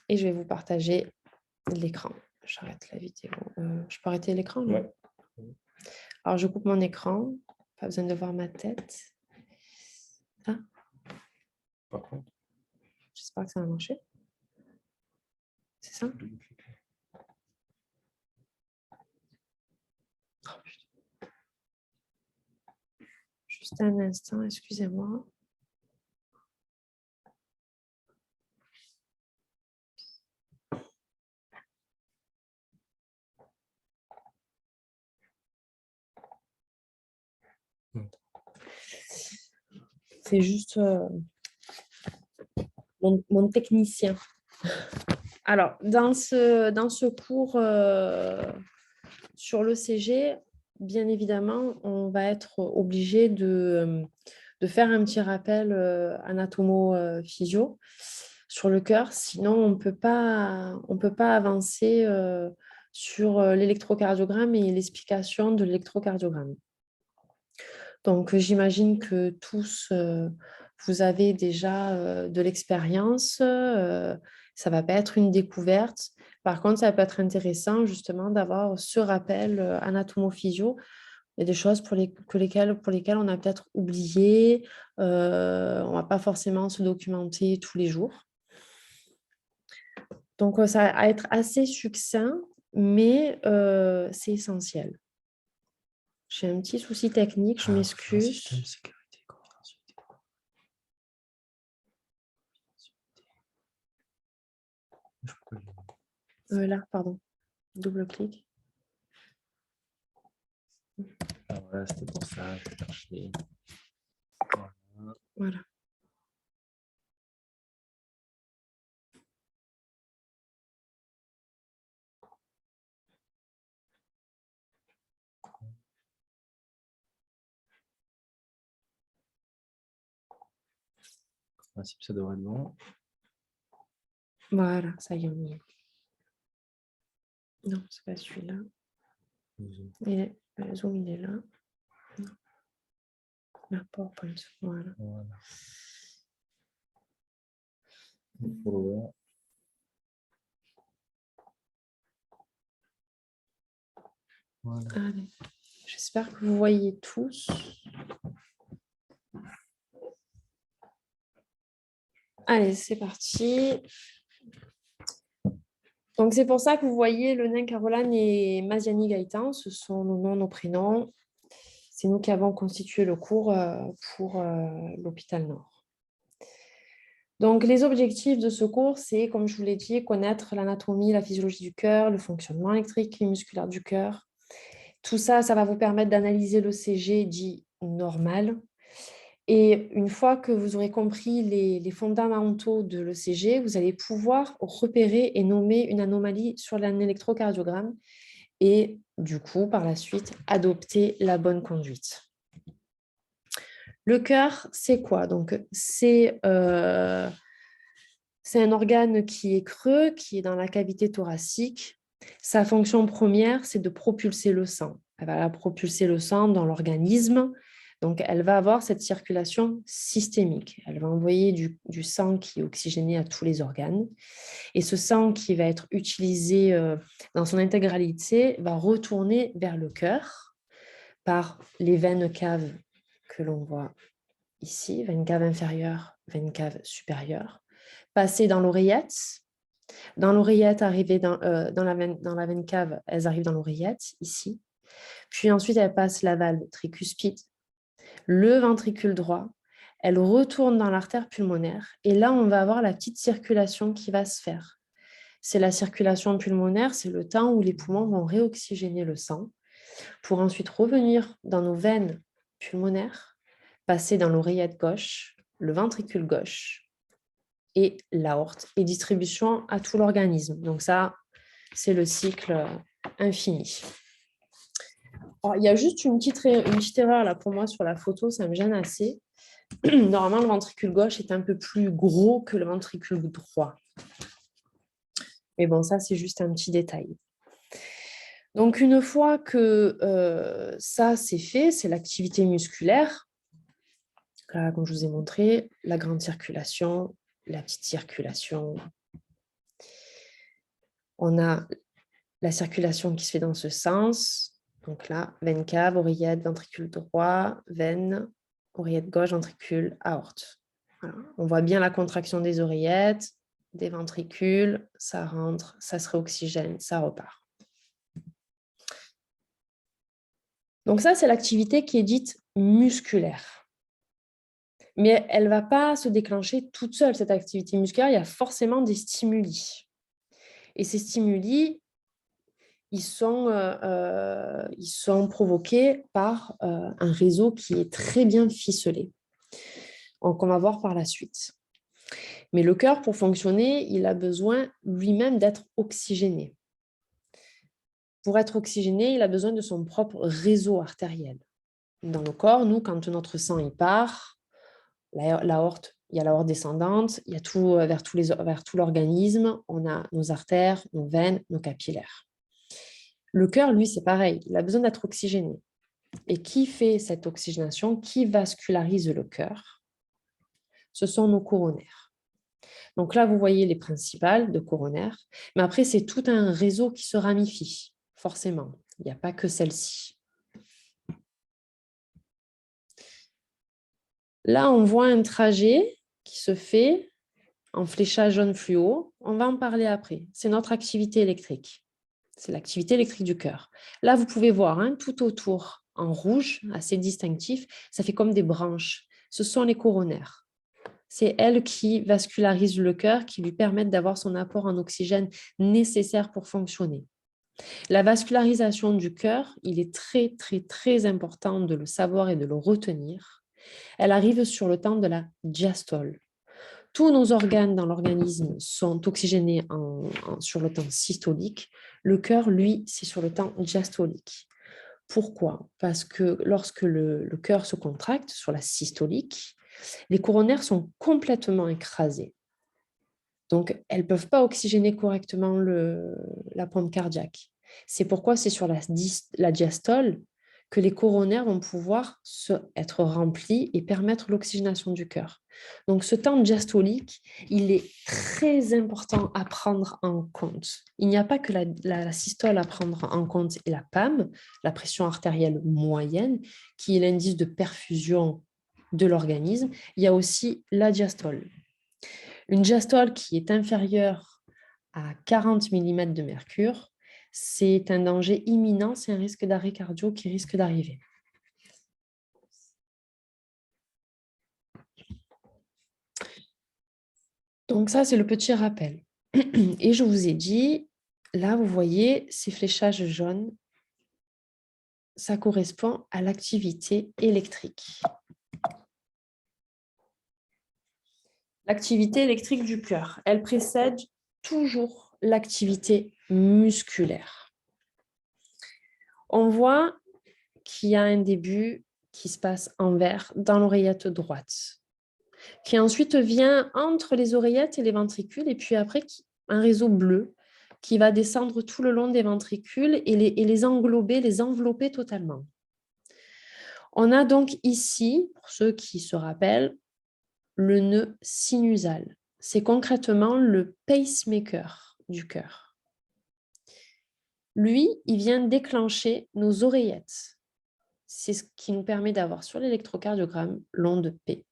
et je vais vous partager l'écran. J'arrête la vidéo. Je peux arrêter l'écran là? Ouais. Alors, je coupe mon écran. Pas besoin de voir ma tête. Ah, Par contre, j'espère que ça va marcher. C'est ça? Oh, putain. Juste un instant, excusez-moi. C'est juste mon technicien. Alors, dans ce cours sur l'ECG, bien évidemment, on va être obligé de faire un petit rappel anatomo-physio sur le cœur. Sinon, on ne peut pas avancer sur l'électrocardiogramme et l'explication de l'électrocardiogramme. Donc, j'imagine que tous, vous avez déjà de l'expérience. Ça ne va pas être une découverte. Par contre, ça peut être intéressant justement d'avoir ce rappel anatomo-physio. Il y a des choses pour lesquelles on a peut-être oublié. On ne va pas forcément se documenter tous les jours. Donc, ça va être assez succinct, mais c'est essentiel. J'ai un petit souci technique, je m'excuse. Là, pardon. Double clic. ah, voilà, c'était pour ça. Je cherchais. Voilà. En principe, ça devrait être bon. Voilà, ça y est, on y est. Non, c'est pas celui-là. Le zoom, il est là. Non. La PowerPoint, voilà. Voilà. Follower. Voilà. Allez. J'espère que vous voyez tous. Allez, c'est parti. Donc, c'est pour ça que vous voyez le nain Caroline et Maziani Gaëtan. Ce sont nos noms, nos prénoms. C'est nous qui avons constitué le cours pour l'hôpital Nord. Donc, les objectifs de ce cours, c'est, comme je vous l'ai dit, connaître l'anatomie, la physiologie du cœur, le fonctionnement électrique et musculaire du cœur. Tout ça, ça va vous permettre d'analyser l'ECG dit normal. Et une fois que vous aurez compris les fondamentaux de l'ECG, vous allez pouvoir repérer et nommer une anomalie sur un électrocardiogramme et du coup, par la suite, adopter la bonne conduite. Le cœur, c'est quoi? Donc, c'est un organe qui est creux, qui est dans la cavité thoracique. Sa fonction première, c'est de propulser le sang. Elle va propulser le sang dans l'organisme. Donc, elle va avoir cette circulation systémique. Elle va envoyer du sang qui est oxygéné à tous les organes. Et ce sang qui va être utilisé dans son intégralité va retourner vers le cœur par les veines caves que l'on voit ici, veine cave inférieure, veine cave supérieure, passer dans l'oreillette. Dans l'oreillette, arriver dans la veine cave, elles arrivent dans l'oreillette, ici. Puis ensuite, elles passent la valve tricuspide, le ventricule droit. Elles retournent dans l'artère pulmonaire. Et là, on va avoir la petite circulation qui va se faire. C'est la circulation pulmonaire, c'est le temps où les poumons vont réoxygéner le sang pour ensuite revenir dans nos veines pulmonaires, passer dans l'oreillette gauche, le ventricule gauche et l'aorte et distribution à tout l'organisme. Donc ça, c'est le cycle infini. Alors, il y a juste une petite erreur là pour moi sur la photo, ça me gêne assez. Normalement, le ventricule gauche est un peu plus gros que le ventricule droit. Mais bon, ça, c'est juste un petit détail. Donc, une fois que ça, c'est fait, c'est l'activité musculaire. Là, comme je vous ai montré, la grande circulation, la petite circulation. On a la circulation qui se fait dans ce sens. Donc là, veine cave, oreillette, ventricule droit, veine, oreillette gauche, ventricule, aorte. Voilà. On voit bien la contraction des oreillettes, des ventricules, ça rentre, ça se réoxygène, ça repart. Donc ça, c'est l'activité qui est dite musculaire. Mais elle ne va pas se déclencher toute seule, cette activité musculaire. Il y a forcément des stimuli. Et ces stimuli, ils sont provoqués par un réseau qui est très bien ficelé, qu'on va voir par la suite. Mais le cœur, pour fonctionner, il a besoin lui-même d'être oxygéné. Pour être oxygéné, il a besoin de son propre réseau artériel. Dans le corps, nous, quand notre sang il part, l'aorte, il y a l'aorte descendante, il y a tout vers tout l'organisme, on a nos artères, nos veines, nos capillaires. Le cœur, lui, c'est pareil, il a besoin d'être oxygéné. Et qui fait cette oxygénation, qui vascularise le cœur? Ce sont nos coronaires. Donc là, vous voyez les principales de coronaires, mais après, c'est tout un réseau qui se ramifie, forcément. Il n'y a pas que celle-ci. Là, on voit un trajet qui se fait en fléchage jaune fluo. On va en parler après. C'est notre activité électrique. C'est l'activité électrique du cœur. Là, vous pouvez voir tout autour, en rouge, assez distinctif, ça fait comme des branches. Ce sont les coronaires. C'est elles qui vascularisent le cœur, qui lui permettent d'avoir son apport en oxygène nécessaire pour fonctionner. La vascularisation du cœur, il est très, très, très important de le savoir et de le retenir. Elle arrive sur le temps de la diastole. Tous nos organes dans l'organisme sont oxygénés sur le temps systolique. Le cœur, lui, c'est sur le temps diastolique. Pourquoi? Parce que lorsque le cœur se contracte sur la systolique, les coronaires sont complètement écrasés. Donc, elles ne peuvent pas oxygéner correctement la pompe cardiaque. C'est pourquoi c'est sur la diastole que les coronaires vont pouvoir être remplis et permettre l'oxygénation du cœur. Donc, ce temps diastolique, il est très important à prendre en compte. Il n'y a pas que la systole à prendre en compte et la PAM, la pression artérielle moyenne, qui est l'indice de perfusion de l'organisme. Il y a aussi la diastole. Une diastole qui est inférieure à 40 mm de mercure, c'est un danger imminent, c'est un risque d'arrêt cardio qui risque d'arriver. Donc ça, c'est le petit rappel. Et je vous ai dit, là, vous voyez, ces fléchages jaunes, ça correspond à l'activité électrique. L'activité électrique du cœur, elle précède toujours l'activité musculaire. On voit qu'il y a un début qui se passe en vert dans l'oreillette droite, qui ensuite vient entre les oreillettes et les ventricules, et puis après un réseau bleu qui va descendre tout le long des ventricules et les envelopper totalement. On a donc ici, pour ceux qui se rappellent, le nœud sinusal. C'est concrètement le pacemaker du cœur. Lui, il vient déclencher nos oreillettes. C'est ce qui nous permet d'avoir sur l'électrocardiogramme l'onde P.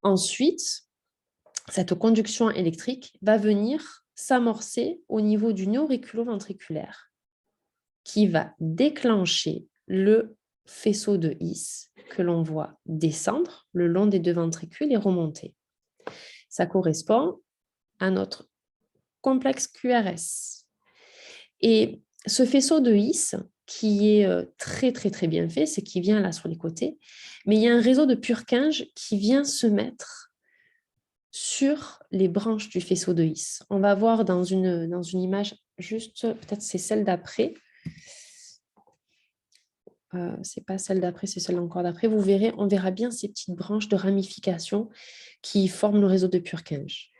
Ensuite, cette conduction électrique va venir s'amorcer au niveau du nœud auriculo-ventriculaire qui va déclencher le faisceau de His que l'on voit descendre le long des deux ventricules et remonter. Ça correspond à notre complexe QRS. Et ce faisceau de His, qui est très, très, très bien fait, c'est qu'il vient là sur les côtés, mais il y a un réseau de Purkinje qui vient se mettre sur les branches du faisceau de His. On va voir dans une image, juste, peut-être c'est celle d'après. C'est pas celle d'après, c'est celle encore d'après. Vous verrez, on verra bien ces petites branches de ramification qui forment le réseau de Purkinje.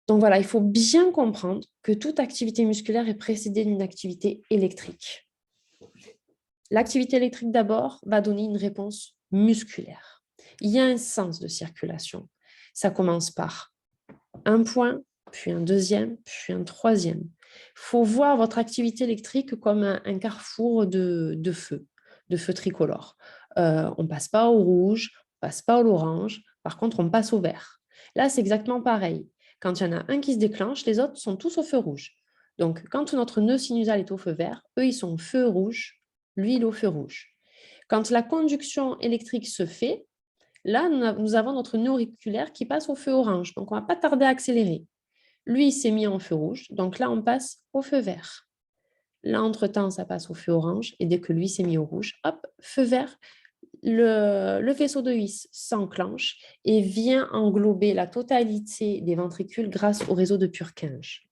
Donc voilà, il faut bien comprendre que toute activité musculaire est précédée d'une activité électrique. L'activité électrique d'abord va donner une réponse musculaire. Il y a un sens de circulation. Ça commence par un point puis un deuxième, puis un troisième. Il faut voir votre activité électrique comme un carrefour de feu tricolore. On ne passe pas au rouge, on ne passe pas à l'orange, par contre, on passe au vert. Là, c'est exactement pareil. Quand il y en a un qui se déclenche, les autres sont tous au feu rouge. Donc, quand notre nœud sinusal est au feu vert, eux, ils sont au feu rouge, lui, il est au feu rouge. Quand la conduction électrique se fait, là, nous avons notre nœud auriculaire qui passe au feu orange. Donc, on ne va pas tarder à accélérer. Lui, il s'est mis en feu rouge. Donc là, on passe au feu vert. Là, entre-temps, ça passe au feu orange. Et dès que lui s'est mis au rouge, hop, feu vert, le faisceau de His s'enclenche et vient englober la totalité des ventricules grâce au réseau de Purkinje.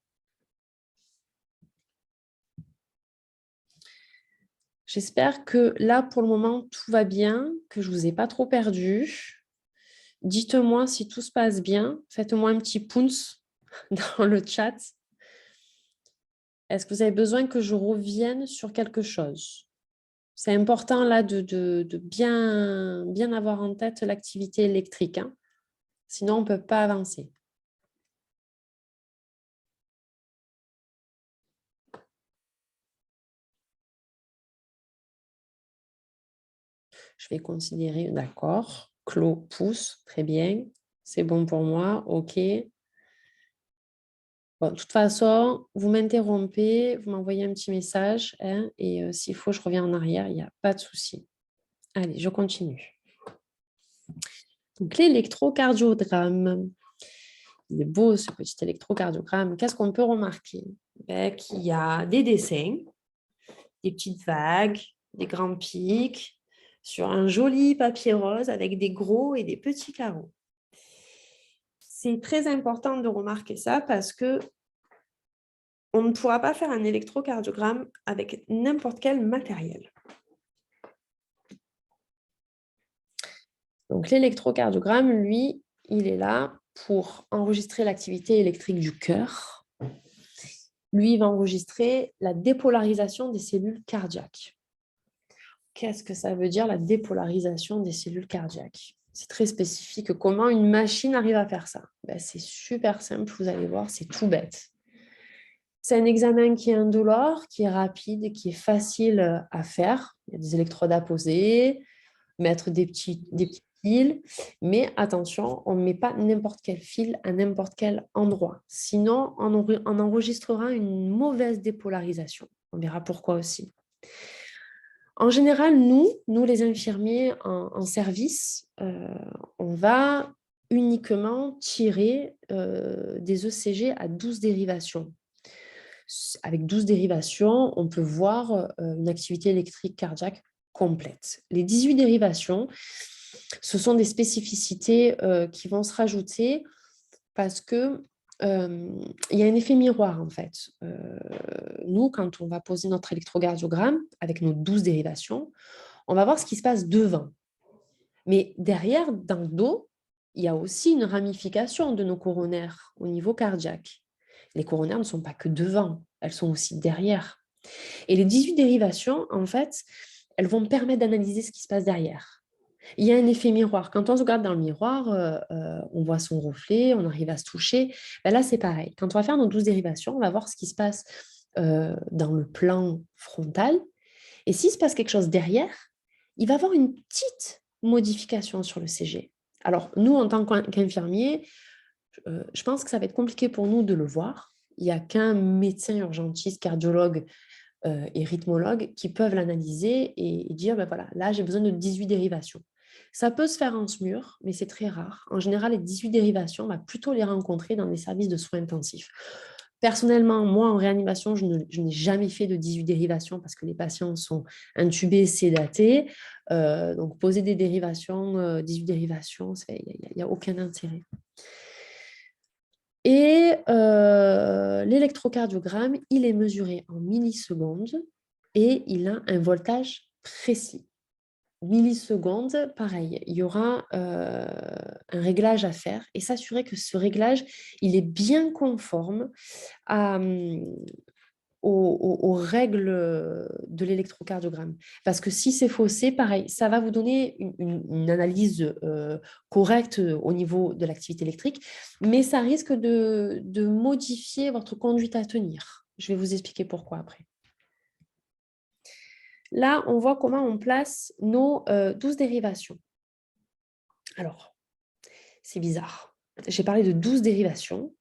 J'espère que là, pour le moment, tout va bien, que je ne vous ai pas trop perdu. Dites-moi si tout se passe bien. Faites-moi un petit pouce dans le chat. Est-ce que vous avez besoin que je revienne sur quelque chose? C'est important là de bien avoir en tête l'activité électrique, hein. Sinon, on ne peut pas avancer. Je vais considérer, d'accord, clos, pouce, très bien. C'est bon pour moi, ok. Bon, de toute façon, vous m'interrompez, vous m'envoyez un petit message, hein, et s'il faut, je reviens en arrière, il n'y a pas de souci. Allez, je continue. Donc, l'électrocardiogramme. Il est beau ce petit électrocardiogramme. Qu'est-ce qu'on peut remarquer? Qu'il y a des dessins, des petites vagues, des grands pics, sur un joli papier rose avec des gros et des petits carreaux. C'est très important de remarquer ça parce que on ne pourra pas faire un électrocardiogramme avec n'importe quel matériel. Donc l'électrocardiogramme, lui, il est là pour enregistrer l'activité électrique du cœur. Lui, il va enregistrer la dépolarisation des cellules cardiaques. Qu'est-ce que ça veut dire, la dépolarisation des cellules cardiaques? C'est très spécifique. Comment une machine arrive à faire ça? C'est super simple, vous allez voir, c'est tout bête. C'est un examen qui est indolore, qui est rapide, qui est facile à faire. Il y a des électrodes à poser, mettre des petits fils, mais attention, on ne met pas n'importe quel fil à n'importe quel endroit. Sinon, on enregistrera une mauvaise dépolarisation. On verra pourquoi aussi. En général, nous les infirmiers en service, on va uniquement tirer des ECG à 12 dérivations. Avec 12 dérivations, on peut voir une activité électrique cardiaque complète. Les 18 dérivations, ce sont des spécificités qui vont se rajouter parce que il y a un effet miroir en fait. Nous, quand on va poser notre électrocardiogramme avec nos 12 dérivations, on va voir ce qui se passe devant. Mais derrière, dans le dos, il y a aussi une ramification de nos coronaires au niveau cardiaque. Les coronaires ne sont pas que devant, elles sont aussi derrière. Et les 18 dérivations, en fait, elles vont me permettre d'analyser ce qui se passe derrière. Il y a un effet miroir. Quand on se regarde dans le miroir, on voit son reflet, on arrive à se toucher. Là, c'est pareil. Quand on va faire nos 12 dérivations, on va voir ce qui se passe dans le plan frontal. Et s'il se passe quelque chose derrière, il va y avoir une petite modification sur le CG. Alors, nous, en tant qu'infirmiers, je pense que ça va être compliqué pour nous de le voir. Il n'y a qu'un médecin urgentiste, cardiologue et rythmologue qui peuvent l'analyser et dire, voilà, là, j'ai besoin de 18 dérivations. Ça peut se faire en SMUR, mais c'est très rare. En général, les 18 dérivations, on va plutôt les rencontrer dans des services de soins intensifs. Personnellement, moi, en réanimation, je n'ai jamais fait de 18 dérivations parce que les patients sont intubés, sédatés. Donc, poser des dérivations, 18 dérivations, il n'y a aucun intérêt. Et l'électrocardiogramme, il est mesuré en millisecondes et il a un voltage précis. Millisecondes, pareil, il y aura un réglage à faire et s'assurer que ce réglage, il est bien conforme aux règles de l'électrocardiogramme. Parce que si c'est faussé, pareil, ça va vous donner une analyse correcte au niveau de l'activité électrique, mais ça risque de modifier votre conduite à tenir. Je vais vous expliquer pourquoi après. Là, on voit comment on place nos 12 dérivations. Alors, c'est bizarre. J'ai parlé de 12 dérivations,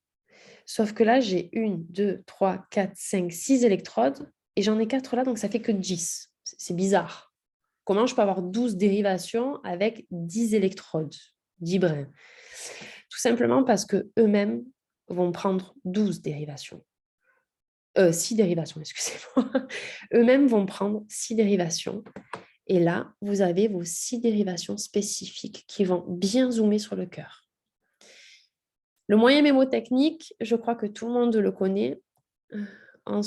sauf que là, j'ai 1, 2, 3, 4, 5, 6 électrodes et j'en ai 4 là, donc ça fait que 10. C'est bizarre. Comment je peux avoir 12 dérivations avec 10 électrodes, 10 brins? Tout simplement parce qu'eux-mêmes vont prendre 12 dérivations. 6 dérivations, excusez-moi. Eux-mêmes vont prendre 6 dérivations. Et là, vous avez vos 6 dérivations spécifiques qui vont bien zoomer sur le cœur. Le moyen mémotechnique, je crois que tout le monde le connaît. En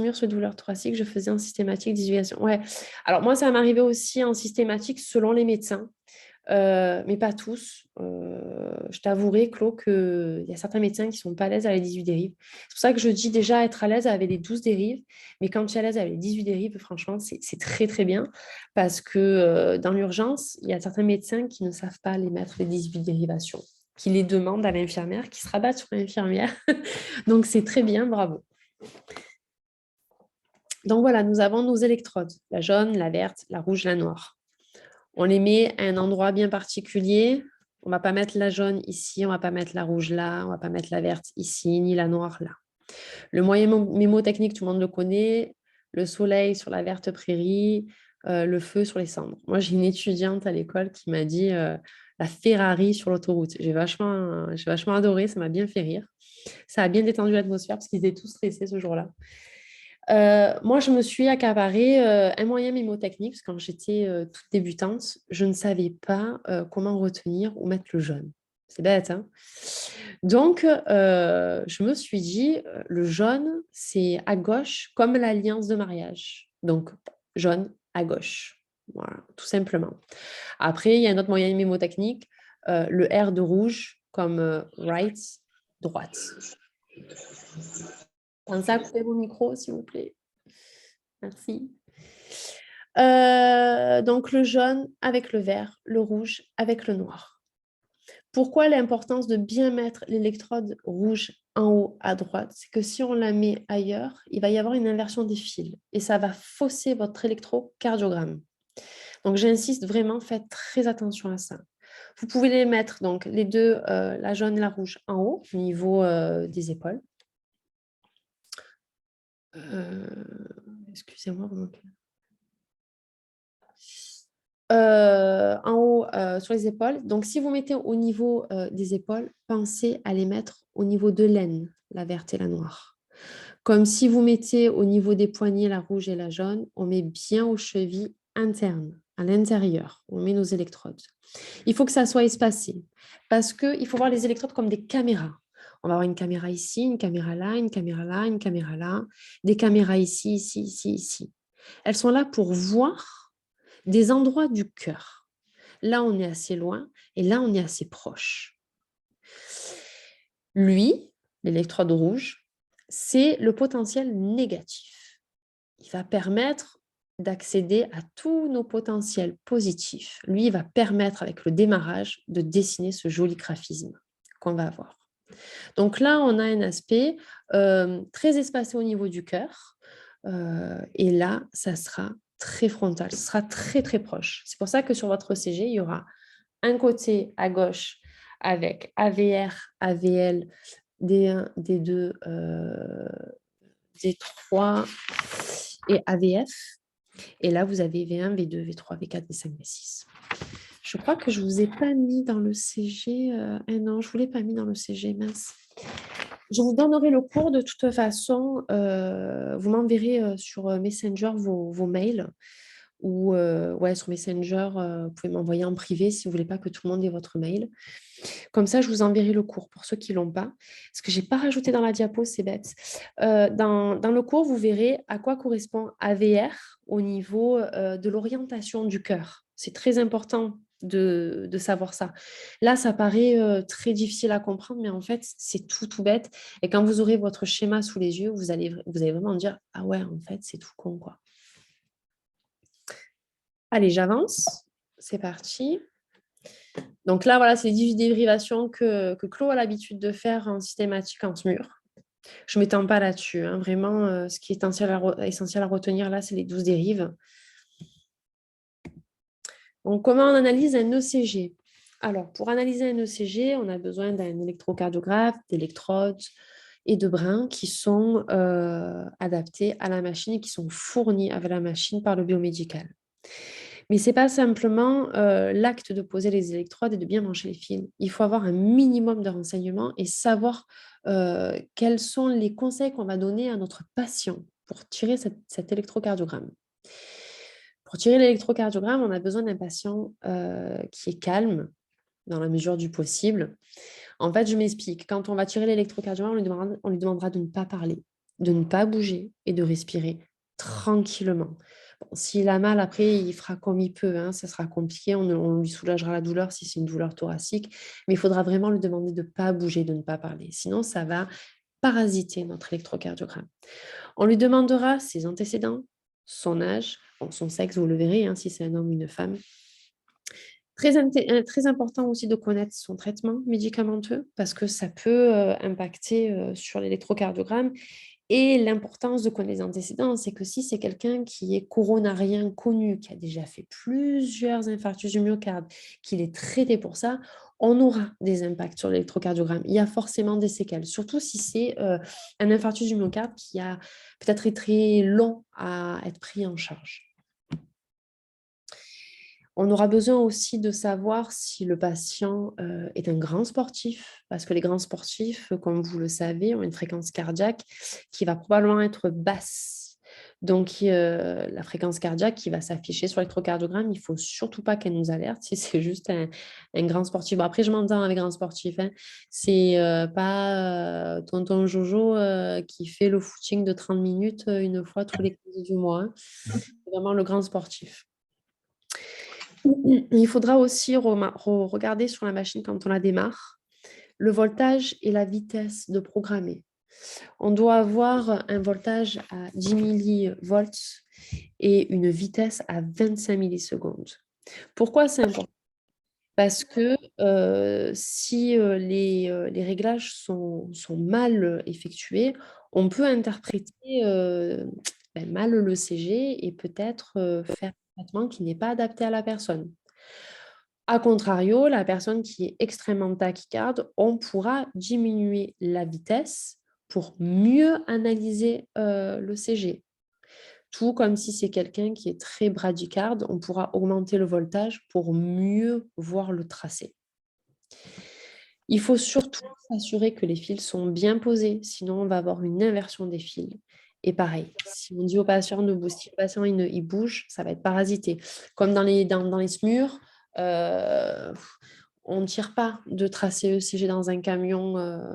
mur sur douleur thoracique, je faisais en systématique divulgation. Ouais. Alors moi, ça m'arrivait aussi en systématique selon les médecins, mais pas tous. Je t'avouerai, Claude, qu'il y a certains médecins qui ne sont pas à l'aise avec les 18 dérives. C'est pour ça que je dis déjà être à l'aise avec les 12 dérives, mais quand tu es à l'aise avec les 18 dérives, franchement, c'est très, très bien parce que dans l'urgence, il y a certains médecins qui ne savent pas les mettre, les 18 dérivations, qui les demandent à l'infirmière, qui se rabattent sur l'infirmière. Donc, c'est très bien, bravo. Donc, voilà, nous avons nos électrodes, la jaune, la verte, la rouge, la noire. On les met à un endroit bien particulier. On ne va pas mettre la jaune ici, on ne va pas mettre la rouge là, on ne va pas mettre la verte ici, ni la noire là. Le moyen mémotechnique, tout le monde le connaît. Le soleil sur la verte prairie, le feu sur les cendres. Moi, j'ai une étudiante à l'école qui m'a dit la Ferrari sur l'autoroute. J'ai vachement adoré, ça m'a bien fait rire. Ça a bien détendu l'atmosphère parce qu'ils étaient tous stressés ce jour-là. Moi, je me suis accaparé un moyen mémotechnique parce que quand j'étais toute débutante, je ne savais pas comment retenir ou mettre le jaune. C'est bête, hein? Donc, je me suis dit, le jaune, c'est à gauche comme l'alliance de mariage. Donc, jaune à gauche. Voilà, tout simplement. Après, il y a un autre moyen mémotechnique, le R de rouge comme right, droite. Pensez à couper vos micros, s'il vous plaît. Merci. Donc, le jaune avec le vert, le rouge avec le noir. Pourquoi l'importance de bien mettre l'électrode rouge en haut à droite? C'est que si on la met ailleurs, il va y avoir une inversion des fils et ça va fausser votre électrocardiogramme. Donc, j'insiste vraiment, faites très attention à ça. Vous pouvez les mettre, donc les deux, la jaune et la rouge, en haut, au niveau des épaules. Excusez-moi. En haut sur les épaules. Donc, si vous mettez au niveau des épaules, pensez à les mettre au niveau de l'aine, la verte et la noire. Comme si vous mettez au niveau des poignets la rouge et la jaune, on met bien aux chevilles internes, à l'intérieur. On met nos électrodes. Il faut que ça soit espacé parce qu'il faut voir les électrodes comme des caméras. On va avoir une caméra ici, une caméra là, une caméra là, une caméra là, des caméras ici, ici, ici, ici. Elles sont là pour voir des endroits du cœur. Là, on est assez loin et là, on est assez proche. Lui, l'électrode rouge, c'est le potentiel négatif. Il va permettre d'accéder à tous nos potentiels positifs. Lui, il va permettre, avec le démarrage, de dessiner ce joli graphisme qu'on va avoir. Donc là, on a un aspect très espacé au niveau du cœur. Et là, ça sera très frontal, ce sera très, très proche. C'est pour ça que sur votre ECG, il y aura un côté à gauche avec AVR, AVL, D1, D2, D3 et AVF. Et là, vous avez V1, V2, V3, V4, V5, V6. Je crois que je ne vous ai pas mis dans le CG. Non, je ne vous l'ai pas mis dans le CG, mince. Je vous donnerai le cours de toute façon. Vous m'enverrez sur Messenger vos mails ou ouais, sur Messenger, vous pouvez m'envoyer en privé si vous ne voulez pas que tout le monde ait votre mail. Comme ça, je vous enverrai le cours pour ceux qui ne l'ont pas. Ce que je n'ai pas rajouté dans la diapo, c'est bête. Dans le cours, vous verrez à quoi correspond AVR au niveau de l'orientation du cœur. C'est très important de savoir ça. Là, ça paraît très difficile à comprendre, mais en fait, c'est tout bête. Et quand vous aurez votre schéma sous les yeux, vous allez vraiment dire « Ah ouais, en fait, c'est tout con, quoi. » Allez, j'avance. C'est parti. Donc là, voilà, c'est les dérivations que Claude a l'habitude de faire en systématique en SMUR. Je ne m'étends pas là-dessus. Hein. Vraiment, ce qui est essentiel à retenir là, c'est les 12 dérives. Donc, comment on analyse un ECG? Alors, pour analyser un ECG, on a besoin d'un électrocardiographe, d'électrodes et de brins qui sont adaptés à la machine et qui sont fournis avec la machine par le biomédical. Mais ce n'est pas simplement l'acte de poser les électrodes et de bien brancher les fils. Il faut avoir un minimum de renseignements et savoir quels sont les conseils qu'on va donner à notre patient pour tirer cet électrocardiogramme. Pour tirer l'électrocardiogramme, on a besoin d'un patient qui est calme dans la mesure du possible. En fait, je m'explique. Quand on va tirer l'électrocardiogramme, on lui demandera de ne pas parler, de ne pas bouger et de respirer tranquillement. Bon, s'il a mal, après, il fera comme il peut. Hein, ça sera compliqué. On lui soulagera la douleur si c'est une douleur thoracique. Mais il faudra vraiment lui demander de ne pas bouger, de ne pas parler. Sinon, ça va parasiter notre électrocardiogramme. On lui demandera ses antécédents, son âge, son sexe, vous le verrez, hein, si c'est un homme ou une femme. Très important aussi de connaître son traitement médicamenteux parce que ça peut impacter sur l'électrocardiogramme. Et l'importance de connaître les antécédents, c'est que si c'est quelqu'un qui est coronarien connu, qui a déjà fait plusieurs infarctus du myocarde, qu'il est traité pour ça, on aura des impacts sur l'électrocardiogramme. Il y a forcément des séquelles, surtout si c'est un infarctus du myocarde qui a peut-être été très long à être pris en charge. On aura besoin aussi de savoir si le patient est un grand sportif, parce que les grands sportifs, comme vous le savez, ont une fréquence cardiaque qui va probablement être basse. Donc, la fréquence cardiaque qui va s'afficher sur l'électrocardiogramme, il ne faut surtout pas qu'elle nous alerte si c'est juste un grand sportif. Bon, après, je m'entends avec grand sportif. Hein. C'est pas tonton Jojo qui fait le footing de 30 minutes une fois tous les 15 du mois. Hein. C'est vraiment le grand sportif. Il faudra aussi regarder sur la machine quand on la démarre, le voltage et la vitesse de programmer. On doit avoir un voltage à 10 millivolts et une vitesse à 25 millisecondes. Pourquoi c'est important? Parce que si les réglages sont mal effectués, on peut interpréter mal le CG et peut-être faire un traitement qui n'est pas adapté à la personne. A contrario, la personne qui est extrêmement tachycarde, on pourra diminuer la vitesse pour mieux analyser le CG. Tout comme si c'est quelqu'un qui est très bradycarde, on pourra augmenter le voltage pour mieux voir le tracé. Il faut surtout s'assurer que les fils sont bien posés, sinon on va avoir une inversion des fils. Et pareil, si on dit au patient de bouger, si le patient il bouge, ça va être parasité. Comme dans les SMUR, on ne tire pas de tracé ECG dans un camion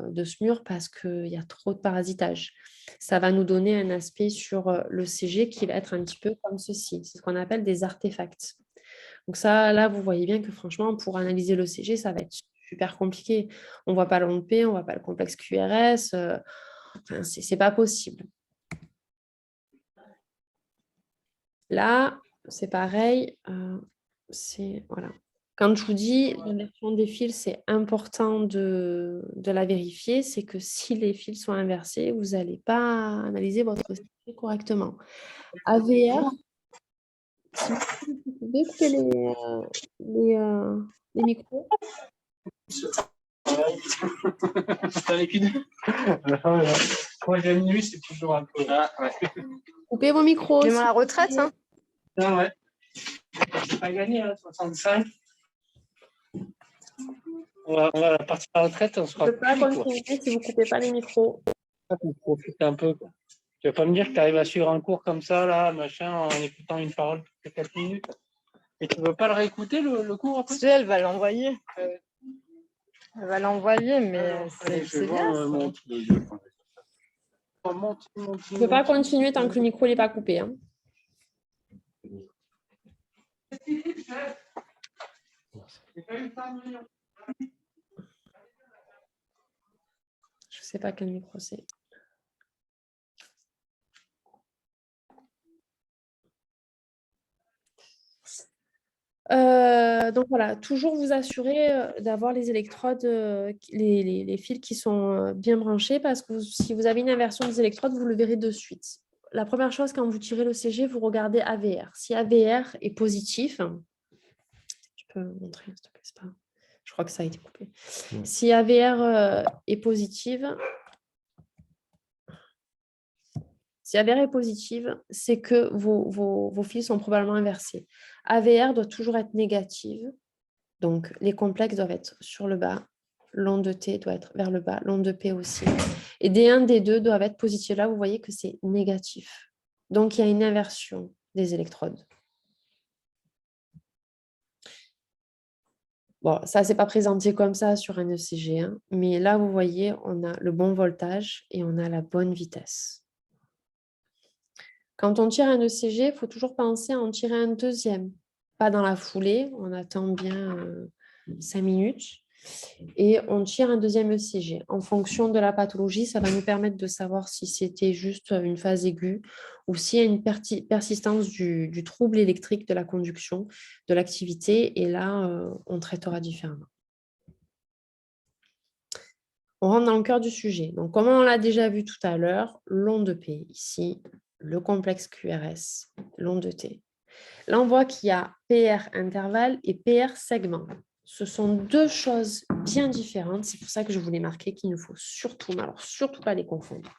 de SMUR parce qu'il y a trop de parasitage. Ça va nous donner un aspect sur le CG qui va être un petit peu comme ceci. C'est ce qu'on appelle des artefacts. Donc ça, là, vous voyez bien que franchement, pour analyser le CG, ça va être super compliqué. On ne voit pas l'ONP, on ne voit pas le complexe QRS. Enfin, c'est pas possible. Là, c'est pareil. Voilà. Quand je vous dis l'inversion des fils, c'est important de la vérifier. C'est que si les fils sont inversés, vous n'allez pas analyser votre CG correctement. AVR, si vous pouvez couper les micros. Quand il y a minuit, c'est toujours un peu. Ah, ouais. Coupez vos micros. Même à la retraite, hein. Ah, ouais. J'ai pas gagné, hein, 65. On va partir à la retraite, on sera. Je ne peux pas continuer si vous ne coupez pas les micros. On profite un peu. Quoi. Tu vas pas me dire que tu arrives à suivre un cours comme ça, là, machin, en écoutant une parole toutes les 4 minutes. Et tu veux pas le réécouter, le cours après? Si, elle va l'envoyer. Elle va l'envoyer, mais Allez, je c'est vais bien. voir mon petit neveu. Tu ne peux pas continuer tant que le micro n'est pas coupé. Hein. Je ne sais pas quel micro c'est. Donc voilà, toujours vous assurer d'avoir les électrodes, les fils qui sont bien branchés parce que si vous avez une inversion des électrodes, vous le verrez de suite. La première chose, quand vous tirez l'ECG, vous regardez AVR. Si AVR est positif, tu peux me montrer, s'il te plaît, c'est pas... Je crois que ça a été coupé. Si AVR est positive, si AVR est positive, c'est que vos fils sont probablement inversés. AVR doit toujours être négative. Donc, les complexes doivent être sur le bas. L'onde de T doit être vers le bas. L'onde de P aussi. Et D1, D2 doivent être positifs. Là, vous voyez que c'est négatif. Donc, il y a une inversion des électrodes. Bon, ça, c'est pas présenté comme ça sur un ECG. Hein, mais là, vous voyez, on a le bon voltage et on a la bonne vitesse. Quand on tire un ECG, il faut toujours penser à en tirer un deuxième. Pas dans la foulée, on attend bien 5 minutes et on tire un deuxième ECG. En fonction de la pathologie, ça va nous permettre de savoir si c'était juste une phase aiguë ou s'il y a une persistance du trouble électrique de la conduction, de l'activité, et là, on traitera différemment. On rentre dans le cœur du sujet. Donc, comme on l'a déjà vu tout à l'heure, l'onde P ici, le complexe QRS, l'onde T. Là, on voit qu'il y a PR intervalle et PR segment. Ce sont deux choses bien différentes. C'est pour ça que je voulais marquer qu'il ne faut surtout pas les confondre.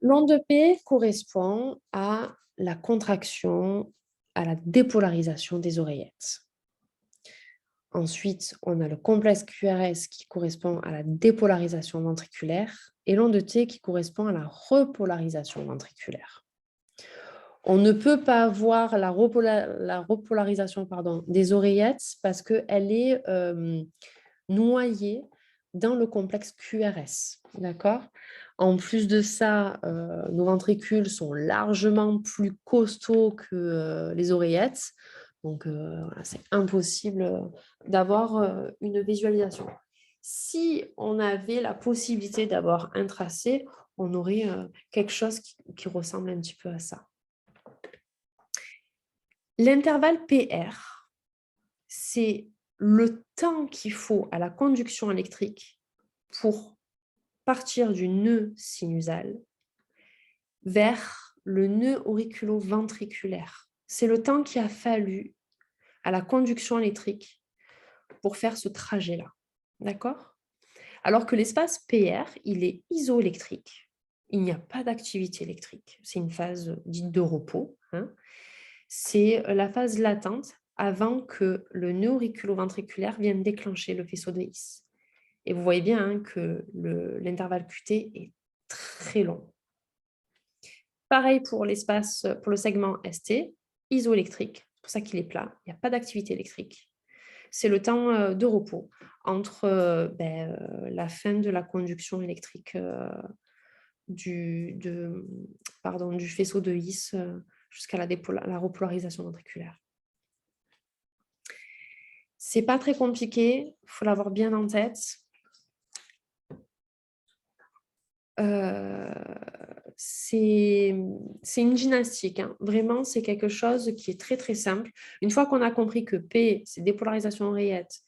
L'onde P correspond à la contraction, à la dépolarisation des oreillettes. Ensuite, on a le complexe QRS qui correspond à la dépolarisation ventriculaire et l'onde T qui correspond à la repolarisation ventriculaire. On ne peut pas voir la repolarisation des oreillettes parce qu'elle est noyée dans le complexe QRS. D'accord ? En plus de ça, nos ventricules sont largement plus costauds que les oreillettes. Donc, c'est impossible d'avoir une visualisation. Si on avait la possibilité d'avoir un tracé, on aurait quelque chose qui ressemble un petit peu à ça. L'intervalle PR, c'est le temps qu'il faut à la conduction électrique pour partir du nœud sinusal vers le nœud auriculo-ventriculaire. C'est le temps qu'il a fallu à la conduction électrique pour faire ce trajet-là. D'accord ? Alors que l'espace PR, il est isoélectrique. Il n'y a pas d'activité électrique. C'est une phase dite de repos. Hein. C'est la phase latente avant que le nœud auriculo-ventriculaire vienne déclencher le faisceau de His. Et vous voyez bien hein, que l'intervalle QT est très long. Pareil pour l'espace, pour le segment ST, isoélectrique, c'est pour ça qu'il est plat, il n'y a pas d'activité électrique. C'est le temps de repos entre la fin de la conduction électrique du faisceau de His jusqu'à la repolarisation ventriculaire. C'est pas très compliqué, il faut l'avoir bien en tête. C'est une gymnastique, hein. Vraiment, c'est quelque chose qui est très très simple. Une fois qu'on a compris que P, c'est dépolarisation oreillette,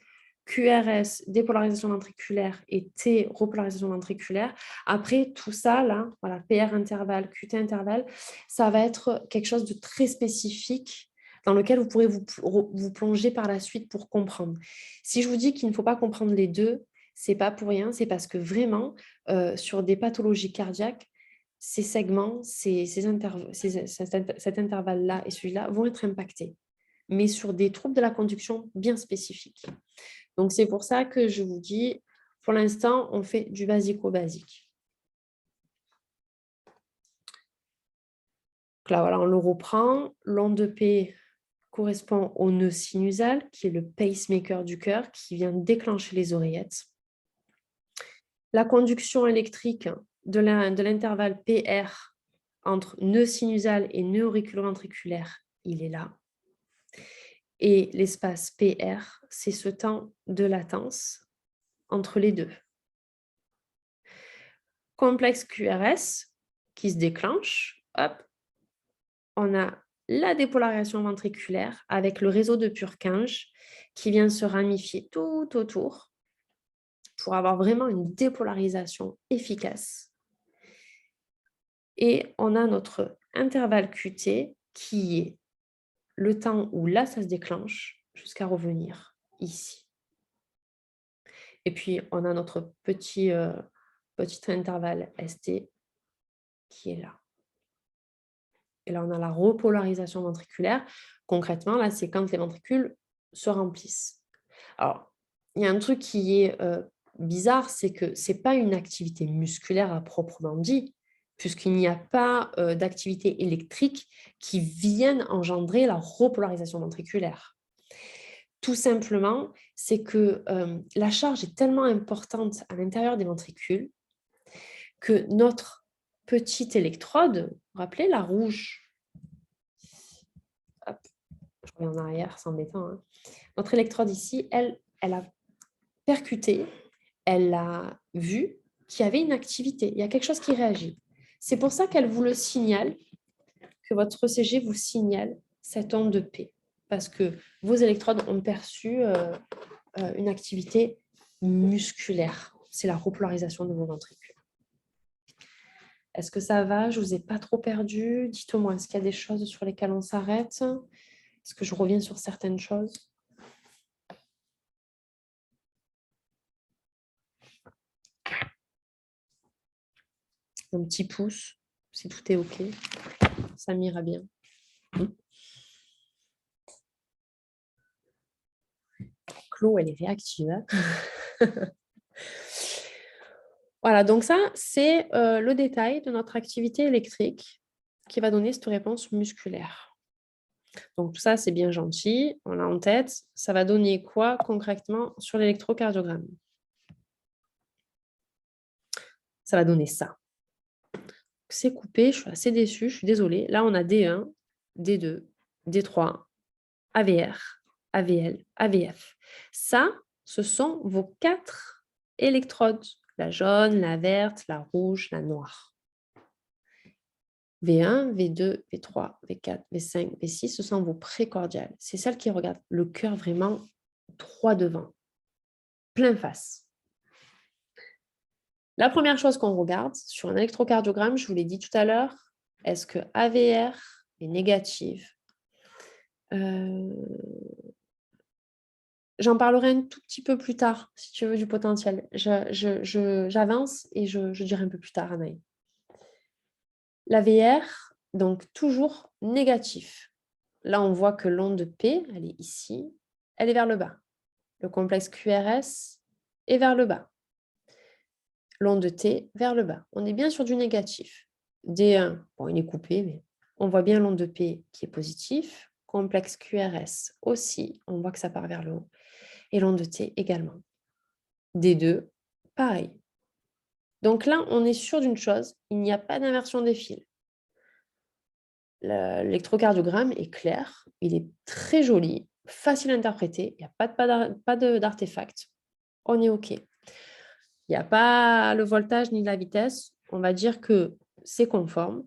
QRS, dépolarisation ventriculaire et T, repolarisation ventriculaire, après tout ça, là, voilà, PR intervalle, QT intervalle, ça va être quelque chose de très spécifique dans lequel vous pourrez vous plonger par la suite pour comprendre. Si je vous dis qu'il ne faut pas comprendre les deux, c'est pas pour rien, c'est parce que vraiment, sur des pathologies cardiaques, ces segments, cet intervalle-là et celui-là vont être impactés, mais sur des troubles de la conduction bien spécifiques. Donc, c'est pour ça que je vous dis, pour l'instant, on fait du basico-basique. là, voilà, on le reprend. L'onde P correspond au nœud sinusal, qui est le pacemaker du cœur, qui vient déclencher les oreillettes. La conduction électrique de l'intervalle PR entre nœud sinusal et nœud auriculo-ventriculaire, il est là. Et l'espace PR, c'est ce temps de latence entre les deux. Complexe QRS qui se déclenche, hop, on a la dépolarisation ventriculaire avec le réseau de Purkinje qui vient se ramifier tout autour pour avoir vraiment une dépolarisation efficace. Et on a notre intervalle QT qui est le temps où là, ça se déclenche jusqu'à revenir ici. Et puis, on a notre petit intervalle ST qui est là. Et là, on a la repolarisation ventriculaire. Concrètement, là, c'est quand les ventricules se remplissent. Alors, il y a un truc qui est bizarre, c'est que ce n'est pas une activité musculaire à proprement dit, puisqu'il n'y a pas d'activité électrique qui vienne engendrer la repolarisation ventriculaire. Tout simplement, c'est que la charge est tellement importante à l'intérieur des ventricules que notre petite électrode, vous vous rappelez, la rouge, hop, je reviens en arrière, c'est embêtant, hein. Notre électrode ici, elle a percuté, elle a vu qu'il y avait une activité, il y a quelque chose qui réagit. C'est pour ça qu'elle vous le signale, que votre ECG vous signale cette onde de P, parce que vos électrodes ont perçu une activité musculaire. C'est la repolarisation de vos ventricules. Est-ce que ça va? Je ne vous ai pas trop perdu. Dites-moi, est-ce qu'il y a des choses sur lesquelles on s'arrête? Est-ce que je reviens sur certaines choses? Un petit pouce, si tout est OK. Ça m'ira bien. Chlo, elle est réactive. Hein. Voilà, donc ça, c'est le détail de notre activité électrique qui va donner cette réponse musculaire. Donc tout ça, c'est bien gentil, on l'a en tête. Ça va donner quoi concrètement sur l'électrocardiogramme? Ça va donner ça. C'est coupé, je suis assez déçue, je suis désolée. Là, on a D1, D2, D3, AVR, AVL, AVF. Ça, ce sont vos 4 électrodes. La jaune, la verte, la rouge, la noire. V1, V2, V3, V4, V5, V6, ce sont vos précordiales. C'est celles qui regardent le cœur vraiment droit devant, plein face. La première chose qu'on regarde sur un électrocardiogramme, je vous l'ai dit tout à l'heure, est-ce que AVR est négative? J'en parlerai un tout petit peu plus tard, si tu veux, du potentiel. J'avance et je dirai un peu plus tard, Anaï. La VR, donc toujours négatif. Là, on voit que l'onde P, elle est ici, elle est vers le bas. Le complexe QRS est vers le bas. L'onde T vers le bas. On est bien sur du négatif. D1, bon, il est coupé, mais on voit bien l'onde P qui est positif. Complexe QRS aussi, on voit que ça part vers le haut. Et l'onde T également. D2, pareil. Donc là, on est sûr d'une chose, il n'y a pas d'inversion des fils. L'électrocardiogramme est clair, il est très joli, facile à interpréter, il n'y a pas d'artefact. On est OK. Il n'y a pas le voltage ni la vitesse, on va dire que c'est conforme.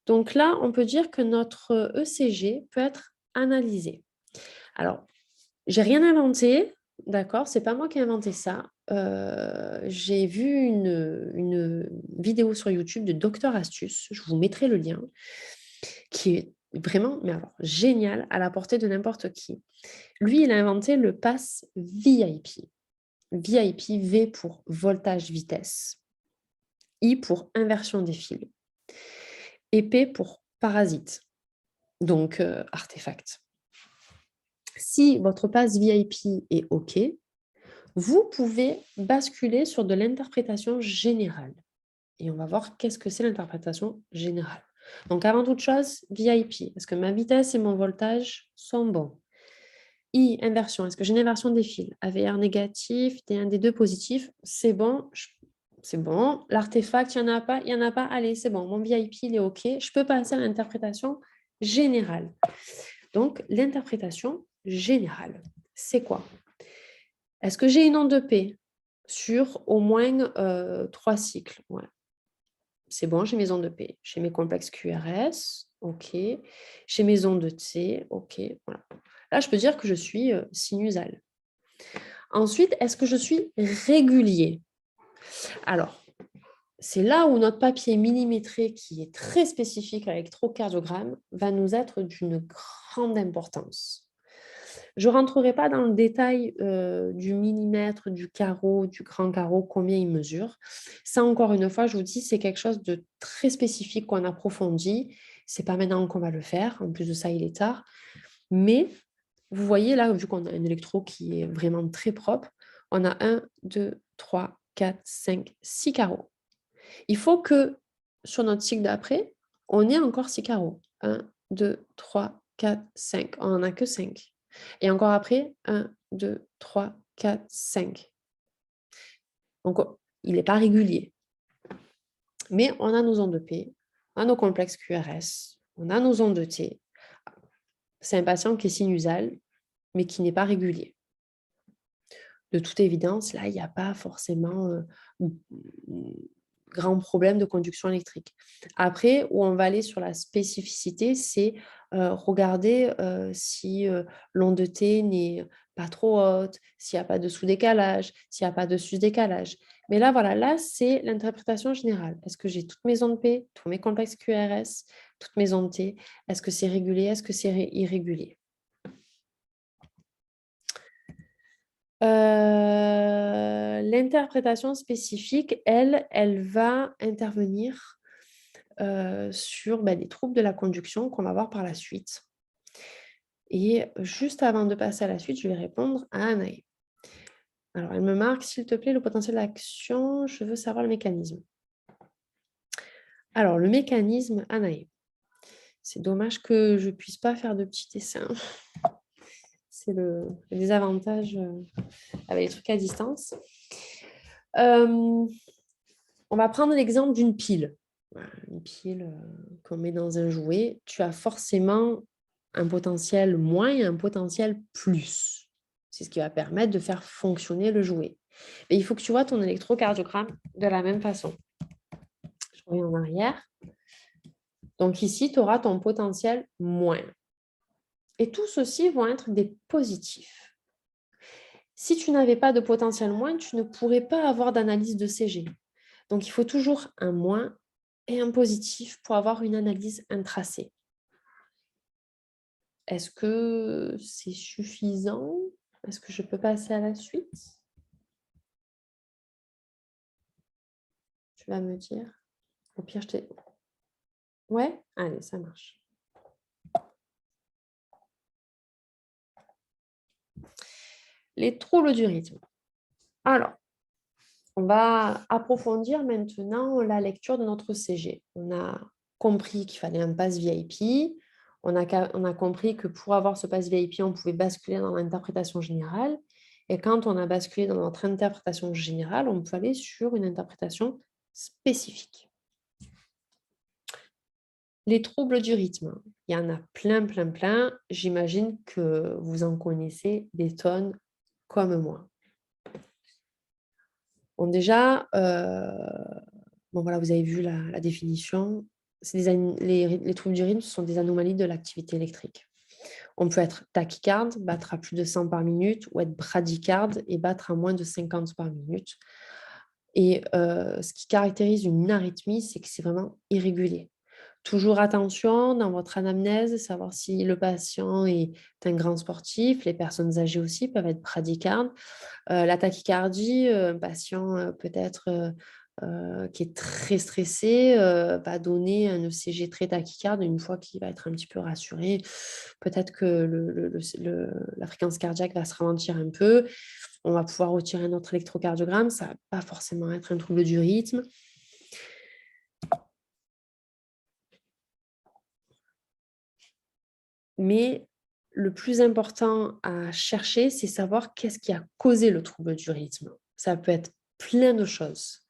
Donc là, on peut dire que notre ECG peut être analysé. Alors, j'ai rien inventé, d'accord, c'est pas moi qui ai inventé ça. J'ai vu une vidéo sur YouTube de Docteur Astuce, je vous mettrai le lien, qui est vraiment, mais alors, génial, à la portée de n'importe qui. Lui, il a inventé le pass VIP. VIP, V pour voltage-vitesse, I pour inversion des fils, et P pour parasite, donc artefact. Si votre pass VIP est OK, vous pouvez basculer sur de l'interprétation générale. Et on va voir qu'est-ce que c'est l'interprétation générale. Donc, avant toute chose, VIP. Est-ce que ma vitesse et mon voltage sont bons? I, inversion. Est-ce que j'ai une inversion des fils? AVR négatif, D1, D2 positif. C'est bon. C'est bon. L'artefact, il n'y en a pas. Il n'y en a pas. Allez, c'est bon. Mon VIP, il est OK. Je peux passer à l'interprétation générale. Donc, l'interprétation générale, c'est quoi? Est-ce que j'ai une onde de P sur au moins 3 cycles? Ouais. C'est bon, j'ai mes ondes de P. J'ai mes complexes QRS, OK. J'ai mes ondes de T, OK. Voilà. Là, je peux dire que je suis sinusale. Ensuite, est-ce que je suis régulier? Alors, c'est là où notre papier millimétré, qui est très spécifique à l'électrocardiogramme, va nous être d'une grande importance. Je ne rentrerai pas dans le détail du millimètre, du carreau, du grand carreau, combien il mesure. Ça, encore une fois, je vous dis, c'est quelque chose de très spécifique qu'on approfondit. Ce n'est pas maintenant qu'on va le faire. En plus de ça, il est tard. Mais vous voyez là, vu qu'on a un électro qui est vraiment très propre, on a 1, 2, 3, 4, 5, 6 carreaux. Il faut que sur notre cycle d'après, on ait encore 6 carreaux. 1, 2, 3, 4, 5. On n'en a que 5. Et encore après, 1, 2, 3, 4, 5. Donc, il n'est pas régulier. Mais on a nos ondes de P, on a nos complexes QRS, on a nos ondes de T. C'est un patient qui est sinusal, mais qui n'est pas régulier. De toute évidence, là, il n'y a pas forcément grand problème de conduction électrique. Après, où on va aller sur la spécificité, c'est regarder si l'onde de T n'est pas trop haute, s'il n'y a pas de sous-décalage, s'il n'y a pas de sus-décalage. Mais là, voilà, là, c'est l'interprétation générale. Est-ce que j'ai toutes mes ondes P, tous mes complexes QRS, toutes mes ondes T? Est-ce que c'est régulier? Est-ce que c'est irrégulier? L'interprétation spécifique, elle va intervenir sur les troubles de la conduction qu'on va voir par la suite. Et juste avant de passer à la suite, je vais répondre à Anaë. Alors, elle me marque, s'il te plaît, le potentiel d'action, je veux savoir le mécanisme. Alors, le mécanisme, Anaë. C'est dommage que je ne puisse pas faire de petits dessins. C'est le désavantage avec les trucs à distance. On va prendre l'exemple d'une pile. Voilà, une pile qu'on met dans un jouet. Tu as forcément un potentiel moins et un potentiel plus. C'est ce qui va permettre de faire fonctionner le jouet. Mais il faut que tu vois ton électrocardiogramme de la même façon. Je reviens en arrière. Donc ici, tu auras ton potentiel moins. Et tous ceux-ci vont être des positifs. Si tu n'avais pas de potentiel moins, tu ne pourrais pas avoir d'analyse de CG. Donc, il faut toujours un moins et un positif pour avoir une analyse intracée. Est-ce que c'est suffisant? Est-ce que je peux passer à la suite? Tu vas me dire. Au pire, je t'ai... Ouais? Allez, ça marche. Les troubles du rythme. Alors, on va approfondir maintenant la lecture de notre CG. On a compris qu'il fallait un pass VIP. On a compris que pour avoir ce pass VIP, on pouvait basculer dans l'interprétation générale. Et quand on a basculé dans notre interprétation générale, on peut aller sur une interprétation spécifique. Les troubles du rythme, il y en a plein, plein, plein. J'imagine que vous en connaissez des tonnes comme moi. Bon, déjà, voilà, vous avez vu la définition. Les troubles du rythme, ce sont des anomalies de l'activité électrique. On peut être tachycarde, battre à plus de 100 par minute, ou être bradycarde et battre à moins de 50 par minute. Et ce qui caractérise une arythmie, c'est que c'est vraiment irrégulier. Toujours attention dans votre anamnèse, savoir si le patient est un grand sportif. Les personnes âgées aussi peuvent être bradycardes. La tachycardie, un patient peut-être qui est très stressé va donner un ECG très tachycarde. Une fois qu'il va être un petit peu rassuré, peut-être que la fréquence cardiaque va se ralentir un peu. On va pouvoir retirer notre électrocardiogramme. Ça ne va pas forcément être un trouble du rythme. Mais le plus important à chercher, c'est savoir qu'est-ce qui a causé le trouble du rythme. Ça peut être plein de choses.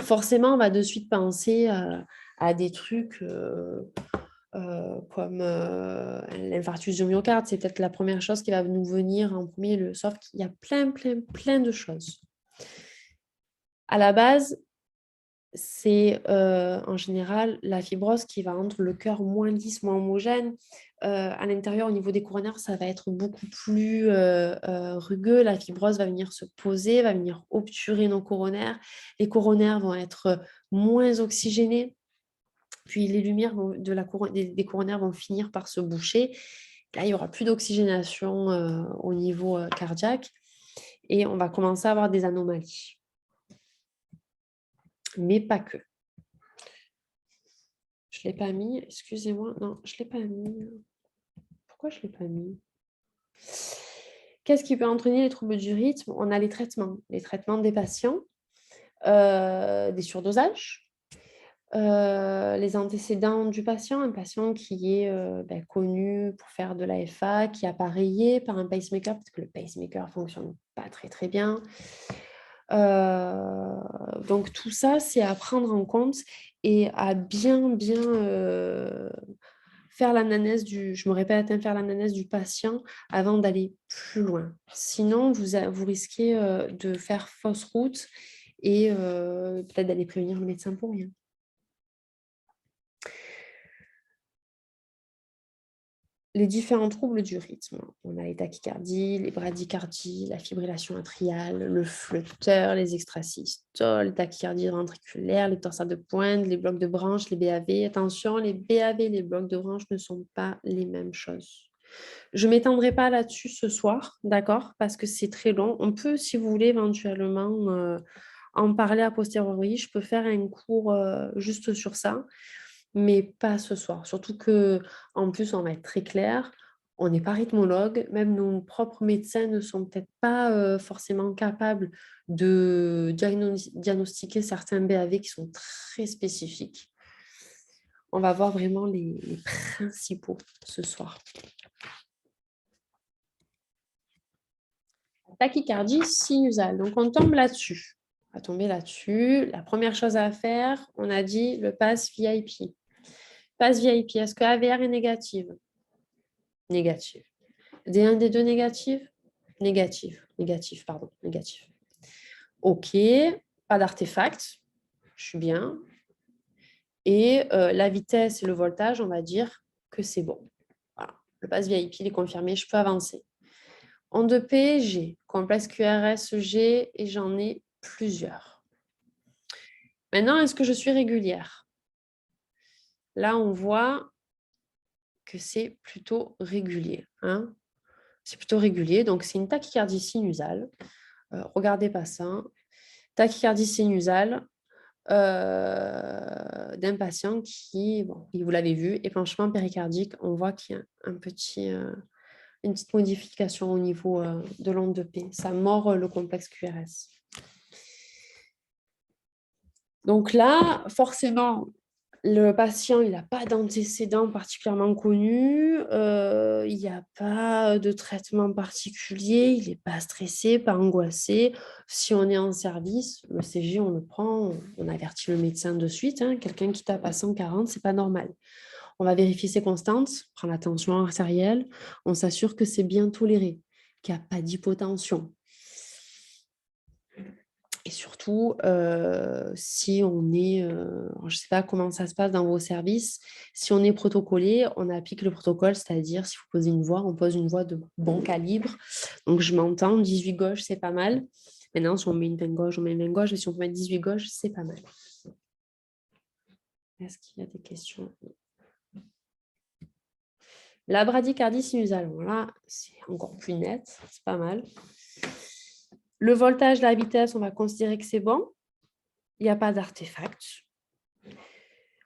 Forcément, on va de suite penser à des trucs comme l'infarctus du myocarde. C'est peut-être la première chose qui va nous venir en premier, sauf qu'il y a plein de choses. À la base, c'est en général la fibrose qui va rendre le cœur moins lisse, moins homogène. À l'intérieur, au niveau des coronaires, ça va être beaucoup plus rugueux. La fibrose va venir se poser, va venir obturer nos coronaires. Les coronaires vont être moins oxygénés. Puis les lumières des coronaires vont finir par se boucher. Là, il n'y aura plus d'oxygénation au niveau cardiaque et on va commencer à avoir des anomalies. Mais pas que. Je ne l'ai pas mis, excusez-moi. Non, je ne l'ai pas mis. Pourquoi je ne l'ai pas mis? Qu'est-ce qui peut entraîner les troubles du rythme? On a les traitements des patients, des surdosages, les antécédents du patient, un patient qui est connu pour faire de l'AFA, qui est appareillé par un pacemaker, parce que le pacemaker ne fonctionne pas très bien. Donc tout ça, c'est à prendre en compte et à bien faire l'anamnèse faire l'anamnèse du patient avant d'aller plus loin. Sinon, vous risquez de faire fausse route et peut-être d'aller prévenir le médecin pour rien. Les différents troubles du rythme. On a les tachycardies, les bradycardies, la fibrillation atriale, le flotteur, les extrasystoles, tachycardie ventriculaire, les torsades de pointe, les blocs de branche, les BAV. Attention, les BAV et les blocs de branche ne sont pas les mêmes choses. Je ne m'étendrai pas là-dessus ce soir, d'accord, parce que c'est très long. On peut, si vous voulez, éventuellement en parler a posteriori. Je peux faire un cours juste sur ça, mais pas ce soir. Surtout qu'en plus, on va être très clair, on n'est pas rythmologue, même nos propres médecins ne sont peut-être pas forcément capables de diagnostiquer certains BAV qui sont très spécifiques. On va voir vraiment les principaux ce soir. Tachycardie sinusale. Donc, on tombe là-dessus. On va tomber là-dessus. La première chose à faire, on a dit le pass VIP. Pass VIP, est-ce que AVR est négative? Négative. D1, D2 négative? Négative. Négative. OK. Pas d'artefact. Je suis bien. Et la vitesse et le voltage, on va dire que c'est bon. Voilà. Le pass VIP, il est confirmé. Je peux avancer. En 2P, j'ai complexe QRS-G et j'en ai plusieurs. Maintenant, est-ce que je suis régulière? Là, on voit que c'est plutôt régulier. Hein, c'est plutôt régulier. Donc, c'est une tachycardie sinusale. Regardez pas ça. Tachycardie sinusale d'un patient qui, bon, vous l'avez vu, épanchement péricardique. On voit qu'il y a une petite modification au niveau de l'onde de P. Ça mord le complexe QRS. Donc là, forcément, le patient, il n'a pas d'antécédent particulièrement connu, il n'y a pas de traitement particulier, il n'est pas stressé, pas angoissé. Si on est en service, le CG, on le prend, on avertit le médecin de suite. Hein, quelqu'un qui tape à 140, ce n'est pas normal. On va vérifier ses constantes, prendre la tension artérielle, on s'assure que c'est bien toléré, qu'il n'y a pas d'hypotension. Et surtout, si on est, je ne sais pas comment ça se passe dans vos services, si on est protocolé, on applique le protocole, c'est-à-dire si vous posez une voix, on pose une voix de bon calibre. Donc, je m'entends, 18 gauche, c'est pas mal. Maintenant, si on met une 20 gauche, on met une 20 gauche, et si on peut mettre 18 gauche, c'est pas mal. Est-ce qu'il y a des questions? La bradycardie sinusale, là, c'est encore plus net, c'est pas mal. Le voltage, la vitesse, on va considérer que c'est bon. Il n'y a pas d'artefact.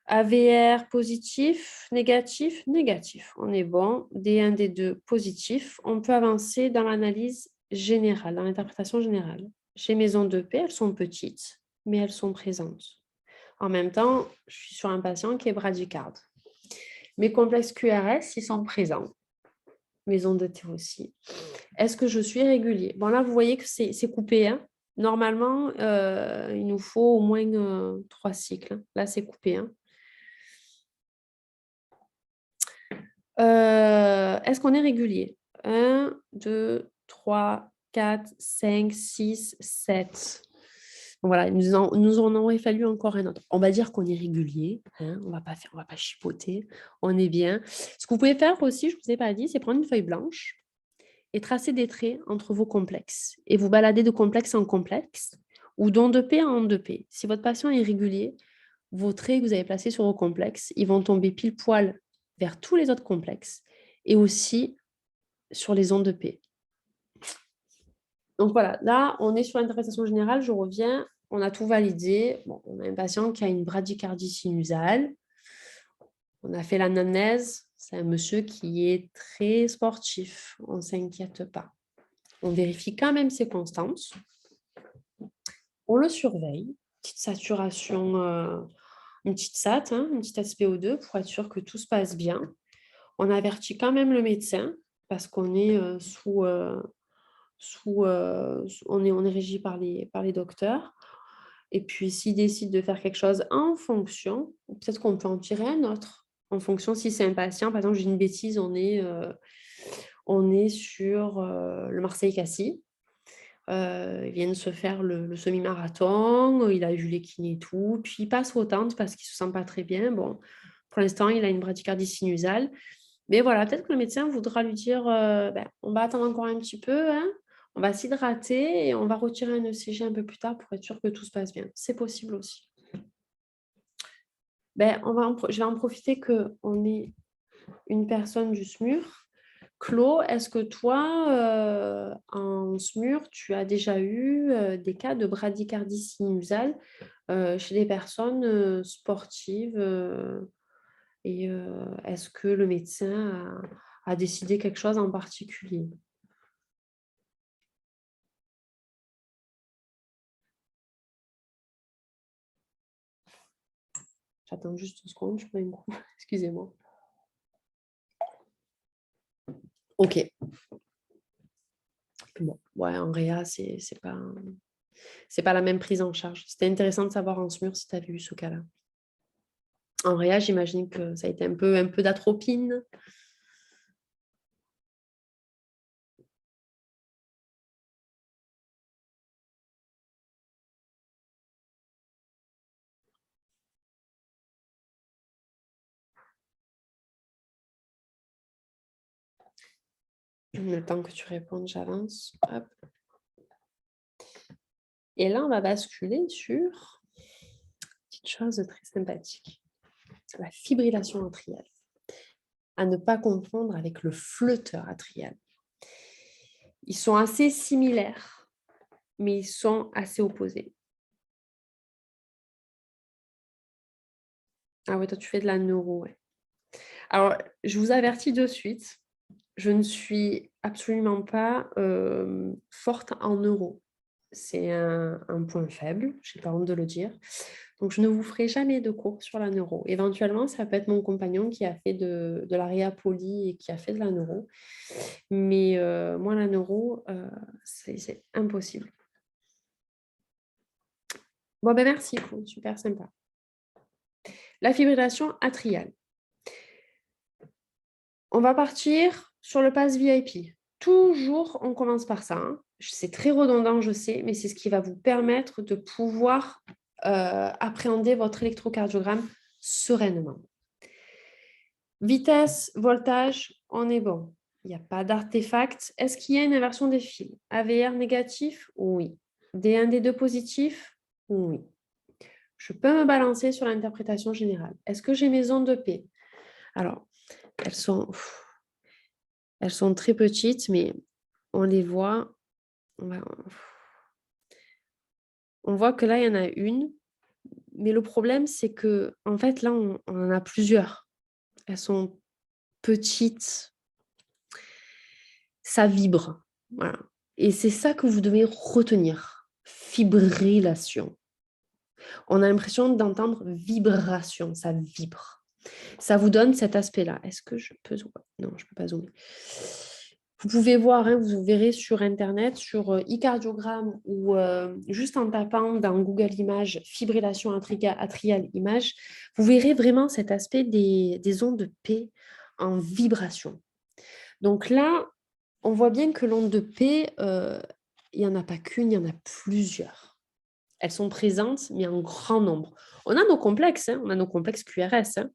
AVR positif, négatif, négatif. On est bon. D1, D2 positif. On peut avancer dans l'analyse générale, dans l'interprétation générale. Chez mes ondes de P, elles sont petites, mais elles sont présentes. En même temps, je suis sur un patient qui est bradycarde. Mes complexes QRS, ils sont présents. mes ondes de thé aussi. Est-ce que je suis régulier? Bon, là, vous voyez que c'est coupé. Hein. Normalement, il nous faut au moins 3 cycles. Là, c'est coupé. Hein. Est-ce qu'on est régulier? 1, 2, 3, 4, 5, 6, 7. Voilà, nous en aurait fallu encore un autre. On va dire qu'on est régulier. Hein, on va pas chipoter. On est bien. Ce que vous pouvez faire aussi, je ne vous ai pas dit, c'est prendre une feuille blanche et tracer des traits entre vos complexes. Et vous balader de complexe en complexe ou d'onde de P en onde de P. Si votre patient est régulier, vos traits que vous avez placés sur vos complexes, ils vont tomber pile poil vers tous les autres complexes et aussi sur les ondes de P. Donc voilà, là, on est sur l'interprétation générale, je reviens, on a tout validé. Bon, on a un patient qui a une bradycardie sinusale. On a fait l'anamnèse, c'est un monsieur qui est très sportif, on ne s'inquiète pas. On vérifie quand même ses constantes. On le surveille, petite saturation, une petite SAT, hein, une petite SPO2 pour être sûr que tout se passe bien. On avertit quand même le médecin parce qu'on est on est régi par les docteurs. Et puis, s'il décide de faire quelque chose en fonction, peut-être qu'on peut en tirer un autre. En fonction, si c'est un patient, par exemple, j'ai une bêtise, on est sur le Marseille-Cassis. Il vient de se faire le semi-marathon, il a vu les kinés et tout, puis il passe au tentes parce qu'il ne se sent pas très bien. Bon, pour l'instant, il a une bradycardie sinusale. Mais voilà, peut-être que le médecin voudra lui dire on va attendre encore un petit peu, hein, on va s'hydrater et on va retirer un ECG un peu plus tard pour être sûr que tout se passe bien. C'est possible aussi. Je vais en profiter qu'on est une personne du SMUR. Claude, est-ce que toi, en SMUR, tu as déjà eu des cas de bradycardie sinusale chez des personnes sportives et est-ce que le médecin a décidé quelque chose en particulier? J'attends juste une seconde, je prends un coup. Excusez-moi. Ok. Bon, ouais, en réa, c'est pas la même prise en charge. C'était intéressant de savoir en SMUR si tu avais eu ce cas-là. En réa, j'imagine que ça a été un peu d'atropine. Le temps que tu répondes, j'avance. Hop. Et là, on va basculer sur une petite chose très sympathique. La fibrillation atriale. À ne pas confondre avec le flotteur atrial. Ils sont assez similaires, mais ils sont assez opposés. Ah ouais, toi, tu fais de la neuro, ouais. Alors, je vous avertis de suite, je ne suis absolument pas forte en neuro. C'est un point faible, je n'ai pas honte de le dire. Donc, je ne vous ferai jamais de cours sur la neuro. Éventuellement, ça peut être mon compagnon qui a fait de la réa poly et qui a fait de la neuro. Mais moi, la neuro, c'est impossible. Bon, ben merci, super sympa. La fibrillation atriale. On va partir sur le pass VIP. Toujours, on commence par ça. Hein. C'est très redondant, je sais, mais c'est ce qui va vous permettre de pouvoir appréhender votre électrocardiogramme sereinement. Vitesse, voltage, on est bon. Il n'y a pas d'artefact. Est-ce qu'il y a une inversion des fils? AVR négatif? Oui. D1, D2 positif? Oui. Je peux me balancer sur l'interprétation générale. Est-ce que j'ai mes ondes de P? Alors, elles sont très petites, mais on les voit. On voit que là, il y en a une. Mais le problème, c'est que, en fait, là, on en a plusieurs. Elles sont petites. Ça vibre. Voilà. Et c'est ça que vous devez retenir. Fibrillation. On a l'impression d'entendre vibration. Ça vibre. Ça vous donne cet aspect-là. Est-ce que je peux zoomer? Non, je ne peux pas zoomer. Vous pouvez voir, hein, vous verrez sur Internet, sur e-cardiogramme ou juste en tapant dans Google Images fibrillation atriale image, vous verrez vraiment cet aspect des ondes P en vibration. Donc là, on voit bien que l'onde de P, il n'y en a pas qu'une, il y en a plusieurs. Elles sont présentes, mais en grand nombre. On a nos complexes, hein, on a nos complexes QRS, hein,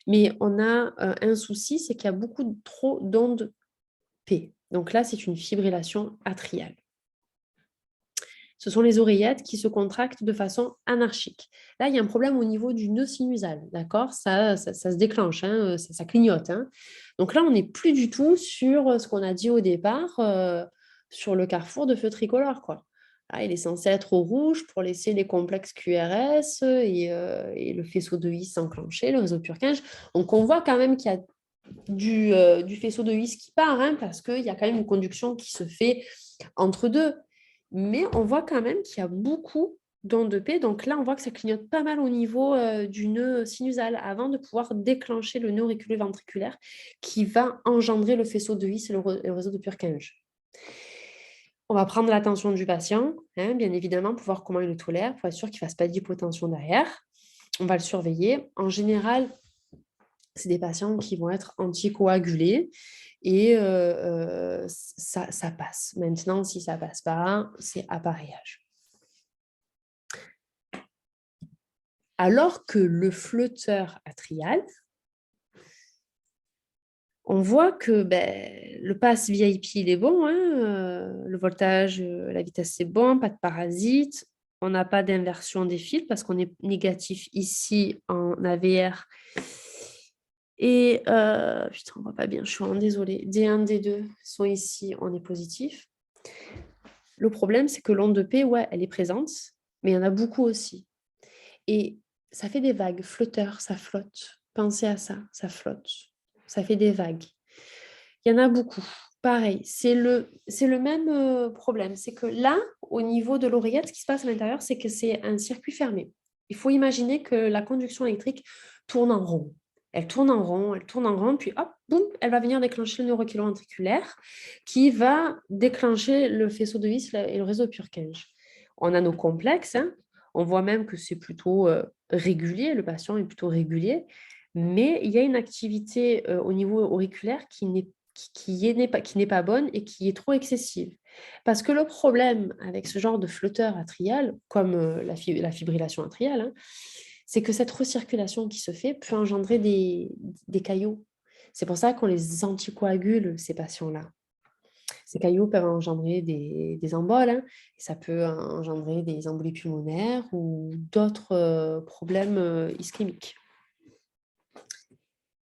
mais on a un souci, c'est qu'il y a beaucoup trop d'ondes P. Donc là, c'est une fibrillation atriale. Ce sont les oreillettes qui se contractent de façon anarchique. Là, il y a un problème au niveau du nœud sinusal, d'accord, ça se déclenche, hein, ça clignote. Hein. Donc là, on n'est plus du tout sur ce qu'on a dit au départ, sur le carrefour de feu tricolore, quoi. Là, il est censé être au rouge pour laisser les complexes QRS et le faisceau de His s'enclencher, le réseau Purkinje. Donc, on voit quand même qu'il y a du faisceau de His qui part, hein, parce qu'il y a quand même une conduction qui se fait entre deux. Mais on voit quand même qu'il y a beaucoup d'ondes de P. Donc là, on voit que ça clignote pas mal au niveau du nœud sinusal avant de pouvoir déclencher le nœud auriculo-ventriculaire qui va engendrer le faisceau de His et le réseau de Purkinje. On va prendre l'attention du patient, hein, bien évidemment, pour voir comment il le tolère, pour être sûr qu'il ne fasse pas d'hypotension derrière. On va le surveiller. En général, c'est des patients qui vont être anticoagulés et ça passe. Maintenant, si ça ne passe pas, c'est appareillage. Alors que le flotteur atrial, on voit que le pass VIP, il est bon, hein, le voltage, la vitesse, c'est bon, pas de parasites. On n'a pas d'inversion des fils parce qu'on est négatif ici en AVR. Et, putain, on ne voit pas bien, je suis vraiment désolée. D1, D2 sont ici, on est positif. Le problème, c'est que l'onde de P, ouais, elle est présente, mais il y en a beaucoup aussi. Et ça fait des vagues, flotteur, ça flotte. Pensez à ça, ça flotte. Ça fait des vagues. Il y en a beaucoup. Pareil, c'est le même problème. C'est que là, au niveau de l'oreillette, ce qui se passe à l'intérieur, c'est que c'est un circuit fermé. Il faut imaginer que la conduction électrique tourne en rond. Elle tourne en rond, puis hop, boum, elle va venir déclencher le neuroauriculo-ventriculaire qui va déclencher le faisceau de His et le réseau Purkinje. On a nos complexes, hein. On voit même que c'est plutôt régulier, le patient est plutôt régulier, mais il y a une activité au niveau auriculaire qui n'est pas bonne et qui est trop excessive. Parce que le problème avec ce genre de flotteur atrial, comme la fibrillation atriale, hein, c'est que cette recirculation qui se fait peut engendrer des caillots. C'est pour ça qu'on les anticoagule, ces patients-là. Ces caillots peuvent engendrer des emboles, hein, et ça peut engendrer des embolies pulmonaires ou d'autres problèmes ischémiques.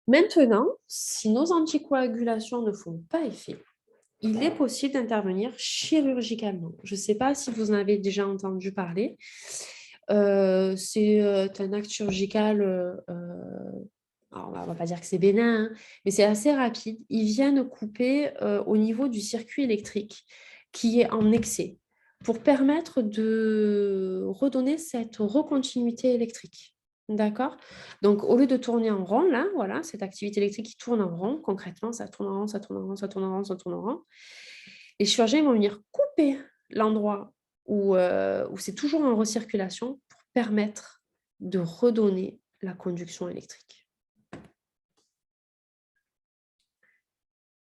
Maintenant, si nos anticoagulations ne font pas effet, il est possible d'intervenir chirurgicalement. Je ne sais pas si vous en avez déjà entendu parler. C'est un acte chirurgical, alors on ne va pas dire que c'est bénin, hein, mais c'est assez rapide. Ils viennent couper au niveau du circuit électrique qui est en excès pour permettre de redonner cette recontinuité électrique. D'accord? Donc, au lieu de tourner en rond, là, voilà, cette activité électrique qui tourne en rond, concrètement, ça tourne en rond, ça tourne en rond, ça tourne en rond, ça tourne en rond. Les chirurgiens vont venir couper l'endroit où c'est toujours en recirculation pour permettre de redonner la conduction électrique.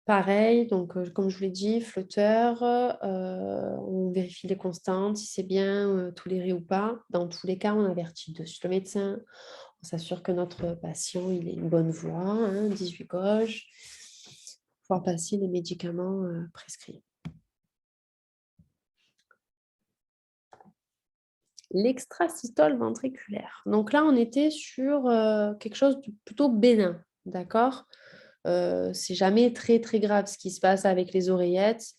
Pareil, donc comme je vous l'ai dit, flotteur, on vérifie les constantes, si c'est bien toléré ou pas. Dans tous les cas, on avertit de suite le médecin. On s'assure que notre patient il ait une bonne voix, hein, 18 gauche, pouvoir passer les médicaments prescrits. L'extrasystole ventriculaire. Donc là, on était sur quelque chose de plutôt bénin, d'accord ? C'est jamais très, très grave ce qui se passe avec les oreillettes.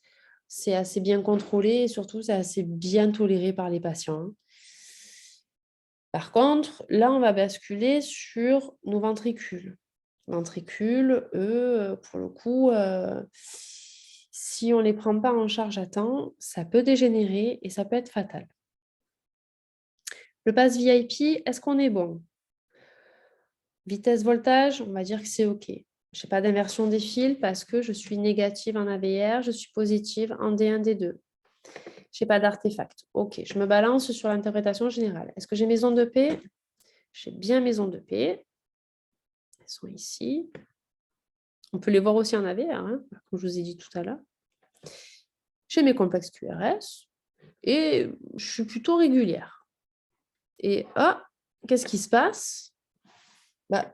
C'est assez bien contrôlé et surtout, c'est assez bien toléré par les patients, hein. Par contre, là, on va basculer sur nos ventricules. Ventricules, eux, pour le coup, si on ne les prend pas en charge à temps, ça peut dégénérer et ça peut être fatal. Le pass VIP, est-ce qu'on est bon? Vitesse voltage, on va dire que c'est OK. Je n'ai pas d'inversion des fils parce que je suis négative en AVR, je suis positive en D1, D2. Je n'ai pas d'artefact. OK, je me balance sur l'interprétation générale. Est-ce que j'ai mes ondes de P? J'ai bien mes ondes de P. Elles sont ici. On peut les voir aussi en AVR, hein, comme je vous ai dit tout à l'heure. J'ai mes complexes QRS et je suis plutôt régulière. Et qu'est-ce qui se passe? Là,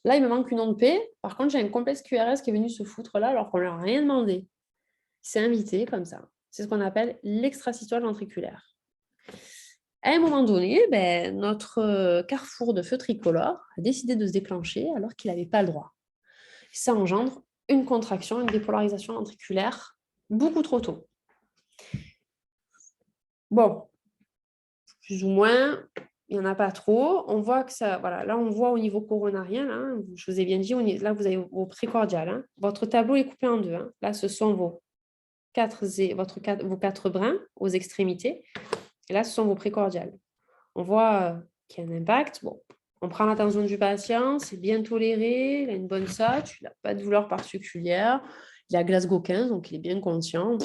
il me manque une onde P. Par contre, j'ai un complexe QRS qui est venu se foutre là alors qu'on ne lui a rien demandé. Il s'est invité comme ça. C'est ce qu'on appelle l'extrasystole ventriculaire. À un moment donné, notre carrefour de feu tricolore a décidé de se déclencher alors qu'il n'avait pas le droit. Ça engendre une contraction, une dépolarisation ventriculaire beaucoup trop tôt. Bon, plus ou moins, il n'y en a pas trop. On voit que ça, voilà, là on voit au niveau coronarien, là, je vous ai bien dit, là vous avez vos précordiales. Hein. Votre tableau est coupé en deux. Hein. Là, ce sont vos quatre brins aux extrémités. Et là, ce sont vos précordiales. On voit qu'il y a un impact. Bon, on prend l'attention du patient, c'est bien toléré, il a une bonne SAT, il n'a pas de douleur particulière, il a Glasgow 15, donc il est bien conscient.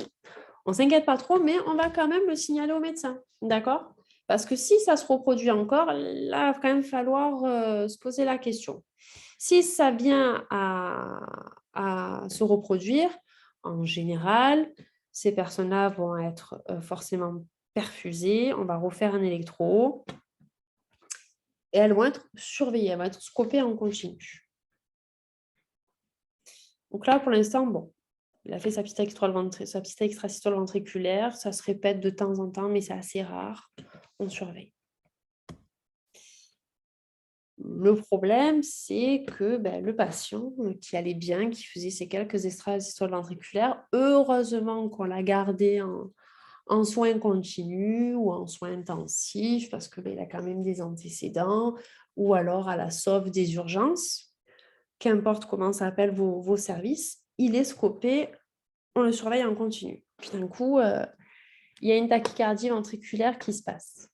On ne s'inquiète pas trop, mais on va quand même le signaler au médecin, d'accord? Parce que si ça se reproduit encore, là, il va quand même falloir se poser la question. Si ça vient à se reproduire, en général, ces personnes-là vont être forcément perfusées, on va refaire un électro et elles vont être surveillées, elles vont être scopées en continu. Donc là, pour l'instant, bon, il a fait sa petite extrasystole ventriculaire, ça se répète de temps en temps, mais c'est assez rare, on surveille. Le problème, c'est que le patient qui allait bien, qui faisait ses quelques extrasystoles ventriculaires, heureusement qu'on l'a gardé en soins continus ou en soins intensifs parce qu'il a quand même des antécédents ou alors à la sauve des urgences, qu'importe comment s'appellent vos services, il est scopé, on le surveille en continu. Puis d'un coup, il y a une tachycardie ventriculaire qui se passe.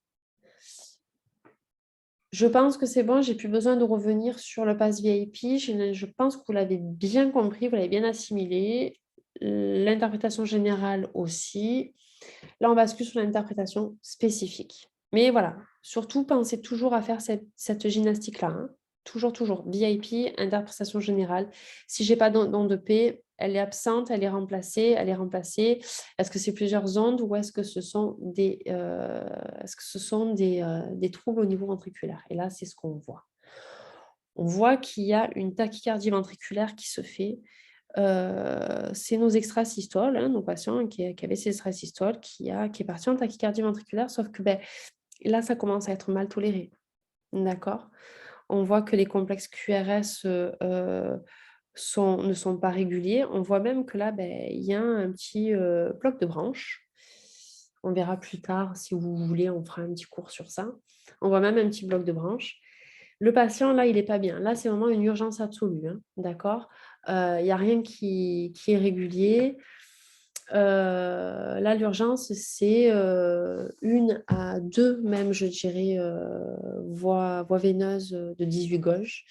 Je pense que c'est bon, j'ai plus besoin de revenir sur le pass VIP. Je pense que vous l'avez bien compris, vous l'avez bien assimilé. L'interprétation générale aussi. Là, on bascule sur l'interprétation spécifique. Mais voilà, surtout, pensez toujours à faire cette gymnastique-là. Hein. Toujours. VIP, interprétation générale. Si je n'ai pas d'onde de P, elle est absente, elle est remplacée. Est-ce que c'est plusieurs ondes ou est-ce que ce sont des troubles au niveau ventriculaire? Et là, c'est ce qu'on voit. On voit qu'il y a une tachycardie ventriculaire qui se fait. C'est nos extrasystoles, hein, nos patients qui avaient ces extrasystoles, qui est parti en tachycardie ventriculaire, sauf que là, ça commence à être mal toléré. D'accord? On voit que les complexes QRS ne sont pas réguliers. On voit même que là, il y a un petit bloc de branche. On verra plus tard, si vous voulez, on fera un petit cours sur ça. On voit même un petit bloc de branche. Le patient, là, il n'est pas bien. Là, c'est vraiment une urgence absolue. Hein, d'accord? Il n'y a rien qui est régulier. Là, l'urgence, c'est 1 à 2, même, je dirais, voies veineuses de 18 gauche.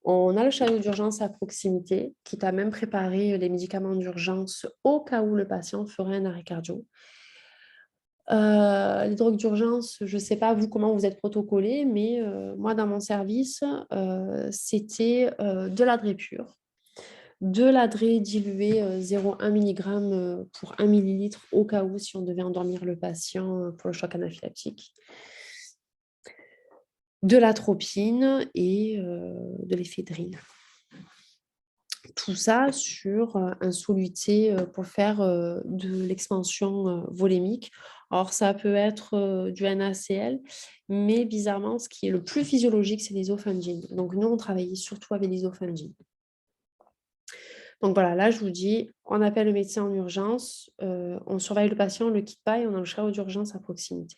On a le chariot d'urgence à proximité, qui t'a même préparé les médicaments d'urgence au cas où le patient ferait un arrêt cardio. Les drogues d'urgence, je ne sais pas vous comment vous êtes protocolé, mais moi, dans mon service, c'était de l'adré pur. De l'adré dilué 0,1 mg pour 1 ml au cas où si on devait endormir le patient pour le choc anaphylactique. De l'atropine et de l'éphédrine. Tout ça sur un soluté pour faire de l'expansion volémique. Alors, ça peut être du NaCl, mais bizarrement, ce qui est le plus physiologique, c'est l'isofungine. Donc, nous, on travaillait surtout avec l'isofungine. Donc voilà, là, je vous dis, on appelle le médecin en urgence, on surveille le patient, on ne le quitte pas et on a le chariot d'urgence à proximité.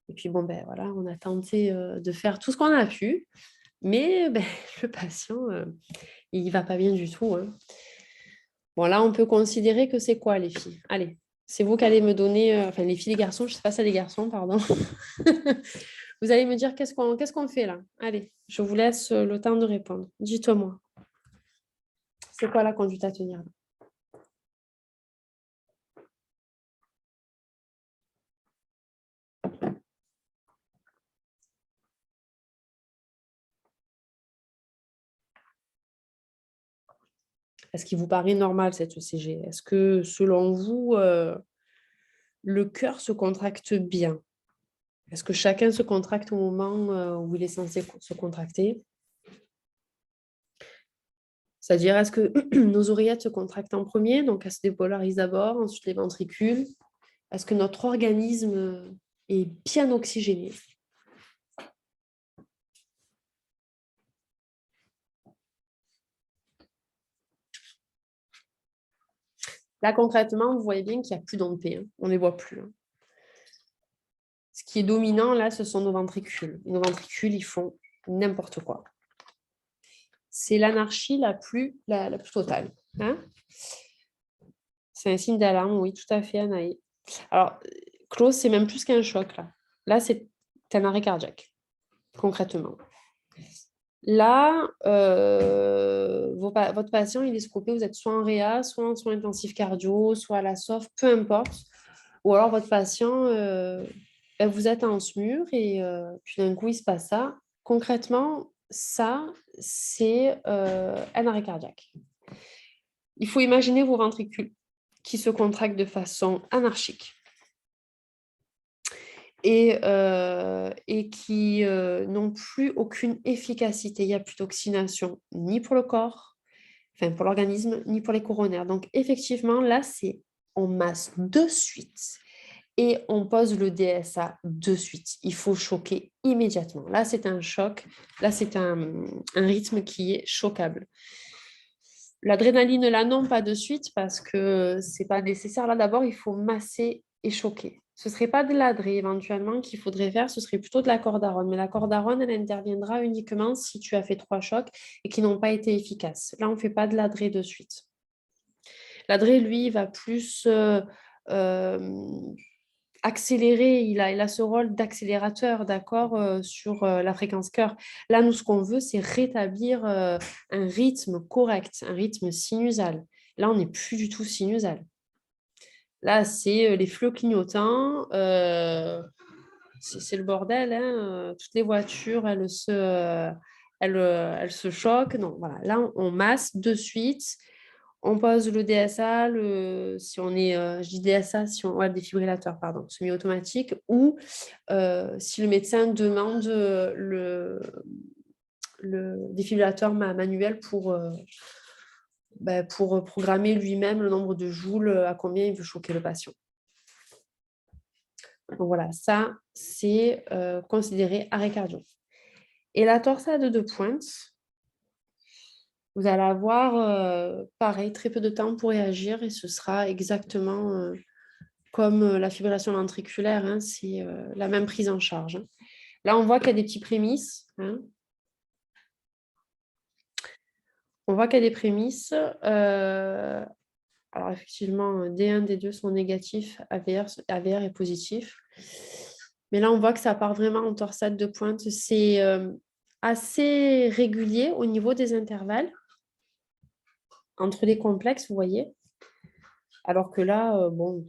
Et puis, voilà, on a tenté de faire tout ce qu'on a pu, mais le patient, il ne va pas bien du tout. Hein. Bon, là, on peut considérer que c'est quoi, les filles? Allez, c'est vous qui allez me donner, les filles, les garçons, je ne sais pas si c'est des garçons, pardon. Vous allez me dire qu'est-ce qu'on fait là? Allez, je vous laisse le temps de répondre. Dites-moi. C'est quoi la conduite à tenir là? Est-ce qu'il vous paraît normal cette ECG? Est-ce que selon vous, le cœur se contracte bien? Est-ce que chacun se contracte au moment où il est censé se contracter? C'est-à-dire, est-ce que nos oreillettes se contractent en premier, donc elles se dépolarisent d'abord, ensuite les ventricules? Est-ce que notre organisme est bien oxygéné? Là, concrètement, vous voyez bien qu'il n'y a plus d'ondes P, hein. On ne les voit plus, hein. Ce qui est dominant, là, ce sont nos ventricules. Et nos ventricules, ils font n'importe quoi. C'est l'anarchie la plus totale, hein. C'est un signe d'alarme, oui, tout à fait, Anaïs. Alors, Claude, c'est même plus qu'un choc, là. Là, c'est un arrêt cardiaque, concrètement. Là, votre patient, il est scopé, vous êtes soit en réa, soit en soins intensifs cardio, soit à la SOF, peu importe. Ou alors, votre patient, vous êtes en SMUR et puis d'un coup, il se passe ça. Concrètement, ça, c'est un arrêt cardiaque. Il faut imaginer vos ventricules qui se contractent de façon anarchique et qui n'ont plus aucune efficacité. Il n'y a plus d'oxygénation ni pour le corps, enfin pour l'organisme, ni pour les coronaires. Donc effectivement, là, c'est on masse de suite et on pose le DSA de suite. Il faut choquer immédiatement. Là, c'est un choc. Là, c'est un rythme qui est choquable. L'adrénaline, là, non, pas de suite parce que ce n'est pas nécessaire. Là, d'abord, il faut masser et choquer. Ce ne serait pas de l'adré éventuellement qu'il faudrait faire, ce serait plutôt de la cordarone. Mais la cordarone, elle interviendra uniquement si tu as fait 3 chocs et qui n'ont pas été efficaces. Là, on ne fait pas de l'adré de suite. L'adré, lui, va plus accélérer, il a ce rôle d'accélérateur, d'accord, sur la fréquence cœur. Là, nous, ce qu'on veut, c'est rétablir un rythme correct, un rythme sinusal. Là, on n'est plus du tout sinusal. Là, c'est les flots clignotants, c'est le bordel, hein. Toutes les voitures, elles se choquent. Non, voilà. Là, on masse de suite. On pose le DSA, si on est, je dis DSA, si on le défibrillateur, pardon, semi-automatique, ou si le médecin demande le défibrillateur manuel pour programmer lui-même le nombre de joules à combien il veut choquer le patient. Donc voilà, ça, c'est considéré arrêt cardio. Et la torsade de pointe, vous allez avoir, pareil, très peu de temps pour réagir et ce sera exactement comme la fibrillation ventriculaire, hein, c'est la même prise en charge, hein. Là, on voit qu'il y a des petits prémices, hein. On voit qu'il y a des prémices. Alors, effectivement, D1, D2 sont négatifs, AVR est positif. Mais là, on voit que ça part vraiment en torsade de pointe. C'est assez régulier au niveau des intervalles entre les complexes, vous voyez. Alors que là, bon,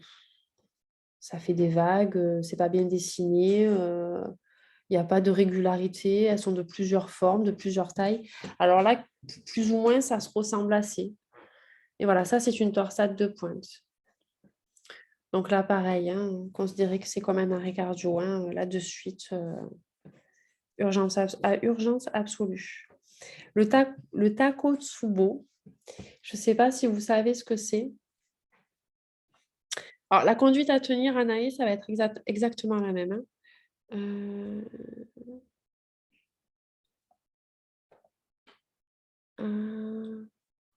ça fait des vagues, c'est pas bien dessiné, il n'y a pas de régularité, elles sont de plusieurs formes, de plusieurs tailles. Alors là, plus ou moins, ça se ressemble assez. Et voilà, ça, c'est une torsade de pointe. Donc là, pareil, hein, considérez que c'est comme un arrêt cardio, hein, là de suite, urgence absolue. Le Takotsubo, je ne sais pas si vous savez ce que c'est. Alors, la conduite à tenir, Anaïs, ça va être exactement la même, hein.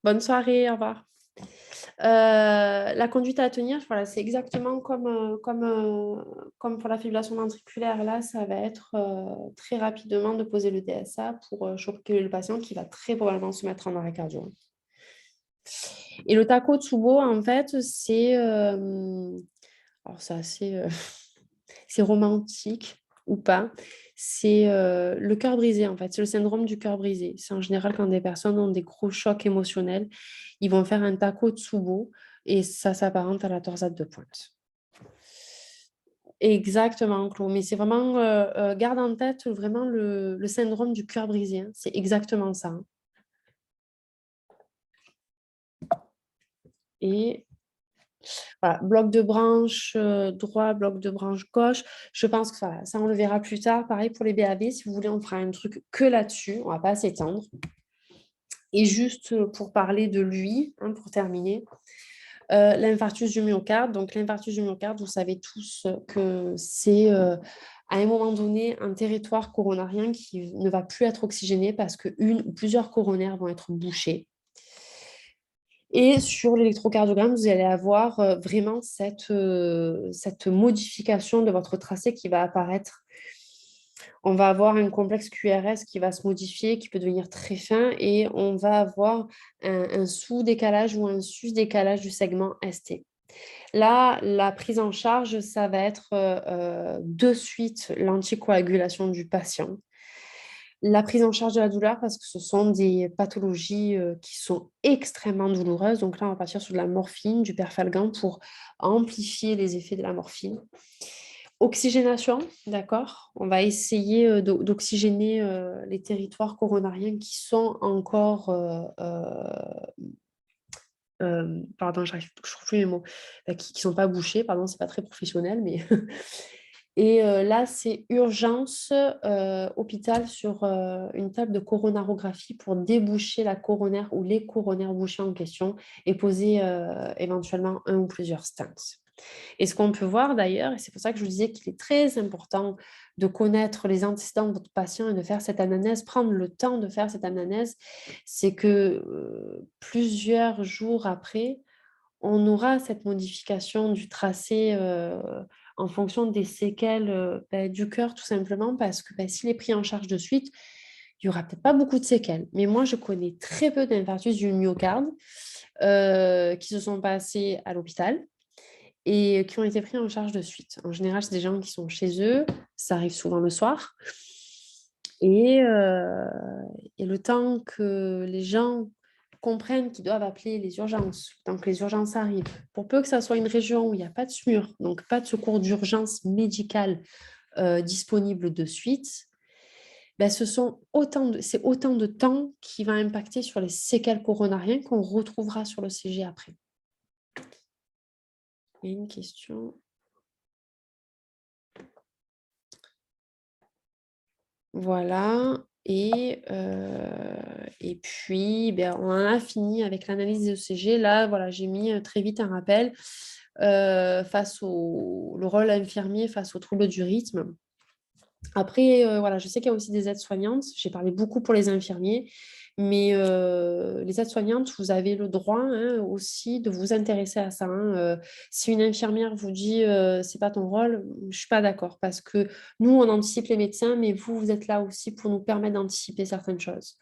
Bonne soirée, au revoir. La conduite à tenir, voilà, c'est exactement comme pour la fibrillation ventriculaire. Là, ça va être très rapidement de poser le DSA pour choquer le patient qui va très probablement se mettre en arrêt cardio. Et le Takotsubo, en fait, c'est alors c'est assez c'est romantique. ou pas, c'est le cœur brisé en fait. C'est le syndrome du cœur brisé. C'est en général quand des personnes ont des gros chocs émotionnels, ils vont faire un Takotsubo et ça s'apparente à la torsade de pointe. Exactement, Claude. Mais c'est vraiment, garde en tête vraiment le syndrome du cœur brisé, hein. C'est exactement ça, hein. Et voilà, bloc de branche droit, bloc de branche gauche. Je pense que voilà, ça, on le verra plus tard. Pareil pour les BAV, si vous voulez, on fera un truc que là-dessus. On ne va pas s'étendre. Et juste pour parler de lui, hein, pour terminer, l'infarctus du myocarde. Donc, l'infarctus du myocarde, vous savez tous que c'est à un moment donné un territoire coronarien qui ne va plus être oxygéné parce qu'une ou plusieurs coronaires vont être bouchés. Et sur l'électrocardiogramme, vous allez avoir vraiment cette modification de votre tracé qui va apparaître. On va avoir un complexe QRS qui va se modifier, qui peut devenir très fin, et on va avoir un sous-décalage ou un sus-décalage du segment ST. Là, la prise en charge, ça va être de suite l'anticoagulation du patient. La prise en charge de la douleur, parce que ce sont des pathologies qui sont extrêmement douloureuses. Donc là, on va partir sur de la morphine, du perfalgan pour amplifier les effets de la morphine. Oxygénation, d'accord. On va essayer d'oxygéner les territoires coronariens qui sont encore... pardon, je trouve plus les mots. Qui ne sont pas bouchés, pardon, c'est pas très professionnel, mais... Et là, c'est urgence hôpital sur une table de coronarographie pour déboucher la coronaire ou les coronaires bouchés en question et poser éventuellement un ou plusieurs stents. Et ce qu'on peut voir d'ailleurs, et c'est pour ça que je vous disais qu'il est très important de connaître les antécédents de votre patient et de faire cette anamnèse, prendre le temps de faire cette anamnèse, c'est que plusieurs jours après, on aura cette modification du tracé en fonction des séquelles du cœur, tout simplement, parce que s'il est pris en charge de suite, il n'y aura peut-être pas beaucoup de séquelles. Mais moi, je connais très peu d'infarctus du myocarde qui se sont passés à l'hôpital et qui ont été pris en charge de suite. En général, c'est des gens qui sont chez eux, ça arrive souvent le soir. Et le temps que les gens comprennent qu'ils doivent appeler les urgences, tant que les urgences arrivent, pour peu que ça soit une région où il n'y a pas de SMUR, donc pas de secours d'urgence médicale disponible de suite, c'est autant de temps qui va impacter sur les séquelles coronariennes qu'on retrouvera sur le CG après. Il y a une question. Voilà. Et puis, on en a fini avec l'analyse des ECG. Là, voilà, j'ai mis très vite un rappel face le rôle infirmier face aux troubles du rythme. Après, voilà, je sais qu'il y a aussi des aides-soignantes. J'ai parlé beaucoup pour les infirmiers, mais les aides-soignantes, vous avez le droit aussi de vous intéresser à ça, hein. Si une infirmière vous dit c'est pas ton rôle, je ne suis pas d'accord parce que nous, on anticipe les médecins, mais vous êtes là aussi pour nous permettre d'anticiper certaines choses.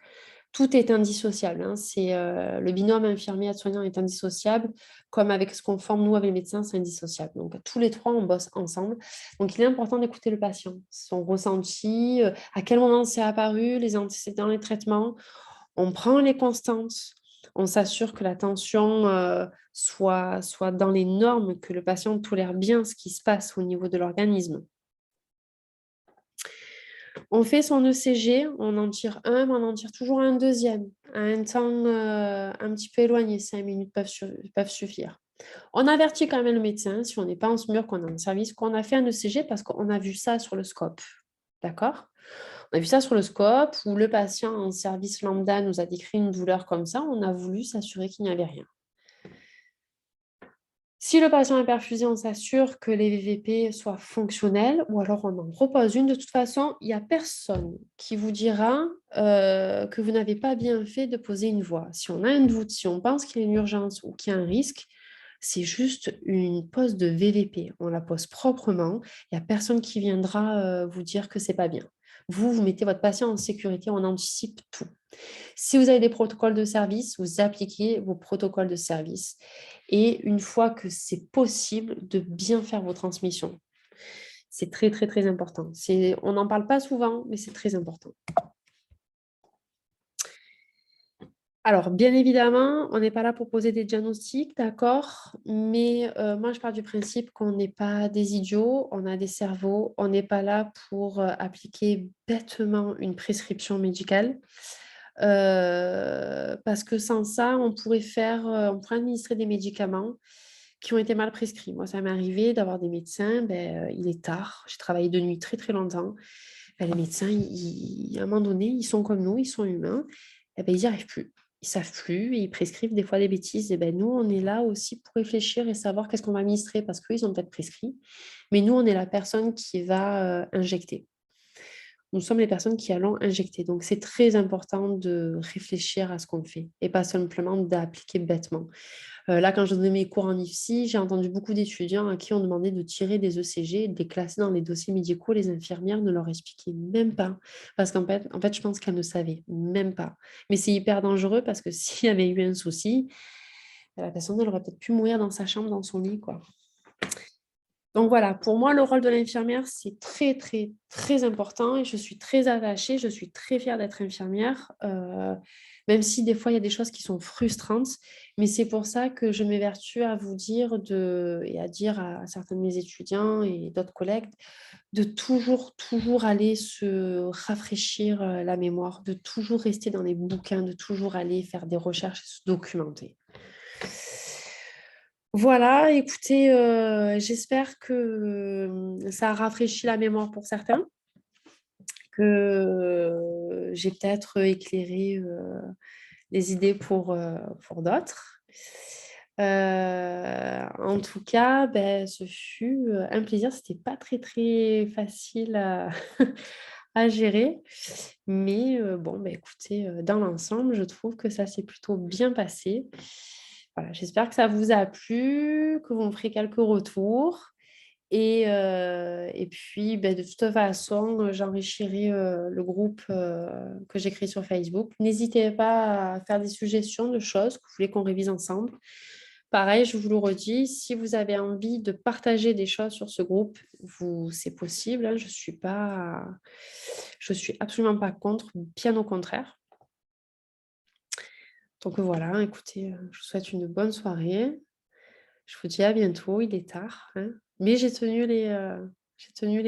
Tout est indissociable, hein. C'est, le binôme infirmier-aide-soignant est indissociable, comme avec ce qu'on forme, nous, avec les médecins, c'est indissociable. Donc, tous les trois, on bosse ensemble. Donc, il est important d'écouter le patient, son ressenti, à quel moment c'est apparu, les antécédents, les traitements. On prend les constantes, on s'assure que la tension soit dans les normes, que le patient tolère bien ce qui se passe au niveau de l'organisme. On fait son ECG, on en tire un, mais on en tire toujours un deuxième, à un temps un petit peu éloigné, 5 minutes peuvent suffire. On avertit quand même le médecin, si on n'est pas en SMUR, qu'on a un service, qu'on a fait un ECG parce qu'on a vu ça sur le scope. D'accord? On a vu ça sur le scope où le patient en service lambda nous a décrit une douleur comme ça, on a voulu s'assurer qu'il n'y avait rien. Si le patient est perfusé, on s'assure que les VVP soient fonctionnels ou alors on en repose une. De toute façon, il n'y a personne qui vous dira que vous n'avez pas bien fait de poser une voie. Si on a un doute, si on pense qu'il y a une urgence ou qu'il y a un risque, c'est juste une pose de VVP. On la pose proprement. Il n'y a personne qui viendra vous dire que ce n'est pas bien. Vous mettez votre patient en sécurité, on anticipe tout. Si vous avez des protocoles de service, vous appliquez vos protocoles de service. Et une fois que c'est possible, de bien faire vos transmissions. C'est très, très, très important. On n'en parle pas souvent, mais c'est très important. Alors, bien évidemment, on n'est pas là pour poser des diagnostics, d'accord, mais moi, je pars du principe qu'on n'est pas des idiots, on a des cerveaux, on n'est pas là pour appliquer bêtement une prescription médicale, parce que sans ça, on pourrait administrer des médicaments qui ont été mal prescrits. Moi, ça m'est arrivé d'avoir des médecins, il est tard, j'ai travaillé de nuit très, très longtemps. Les médecins, à un moment donné, ils sont comme nous, ils sont humains, ils n'y arrivent plus. Ils ne savent plus, et ils prescrivent des fois des bêtises. Nous, on est là aussi pour réfléchir et savoir qu'est-ce qu'on va administrer parce qu'ils ont peut-être prescrit. Mais nous, on est la personne qui va injecter. Nous sommes les personnes qui allons injecter. Donc, c'est très important de réfléchir à ce qu'on fait et pas simplement d'appliquer bêtement. Là, quand je donnais mes cours en IFSI, j'ai entendu beaucoup d'étudiants à qui on demandait de tirer des ECG, de les classer dans les dossiers médicaux. Les infirmières ne leur expliquaient même pas. Parce qu'en fait, je pense qu'elles ne savaient même pas. Mais c'est hyper dangereux parce que s'il y avait eu un souci, la personne, elle aurait peut-être pu mourir dans sa chambre, dans son lit, quoi. Donc voilà, pour moi, le rôle de l'infirmière, c'est très, très, très important et je suis très attachée, je suis très fière d'être infirmière, même si des fois, il y a des choses qui sont frustrantes, mais c'est pour ça que je m'évertue à vous dire et à dire à certains de mes étudiants et d'autres collègues de toujours, toujours aller se rafraîchir la mémoire, de toujours rester dans les bouquins, de toujours aller faire des recherches et se documenter. Voilà, écoutez, j'espère que ça a rafraîchi la mémoire pour certains, que j'ai peut-être éclairé les idées pour d'autres. En tout cas, ce fut un plaisir. C'était pas très très facile à gérer, mais écoutez, dans l'ensemble, je trouve que ça s'est plutôt bien passé. Voilà, j'espère que ça vous a plu, que vous me ferez quelques retours. Et puis, de toute façon, j'enrichirai le groupe que j'ai créé sur Facebook. N'hésitez pas à faire des suggestions de choses que vous voulez qu'on révise ensemble. Pareil, je vous le redis, si vous avez envie de partager des choses sur ce groupe, c'est possible, hein, je suis absolument pas contre, bien au contraire. Donc voilà, écoutez, je vous souhaite une bonne soirée. Je vous dis à bientôt, il est tard, hein. Mais j'ai tenu les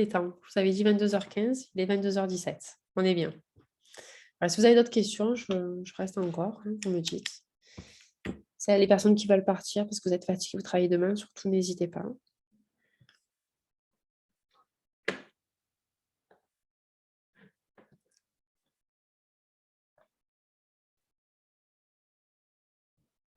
temps. Je vous avais dit 22h15, il est 22h17. On est bien. Voilà, si vous avez d'autres questions, je reste encore, hein, vous me dites. C'est les personnes qui veulent partir parce que vous êtes fatigués, vous travaillez demain, surtout n'hésitez pas.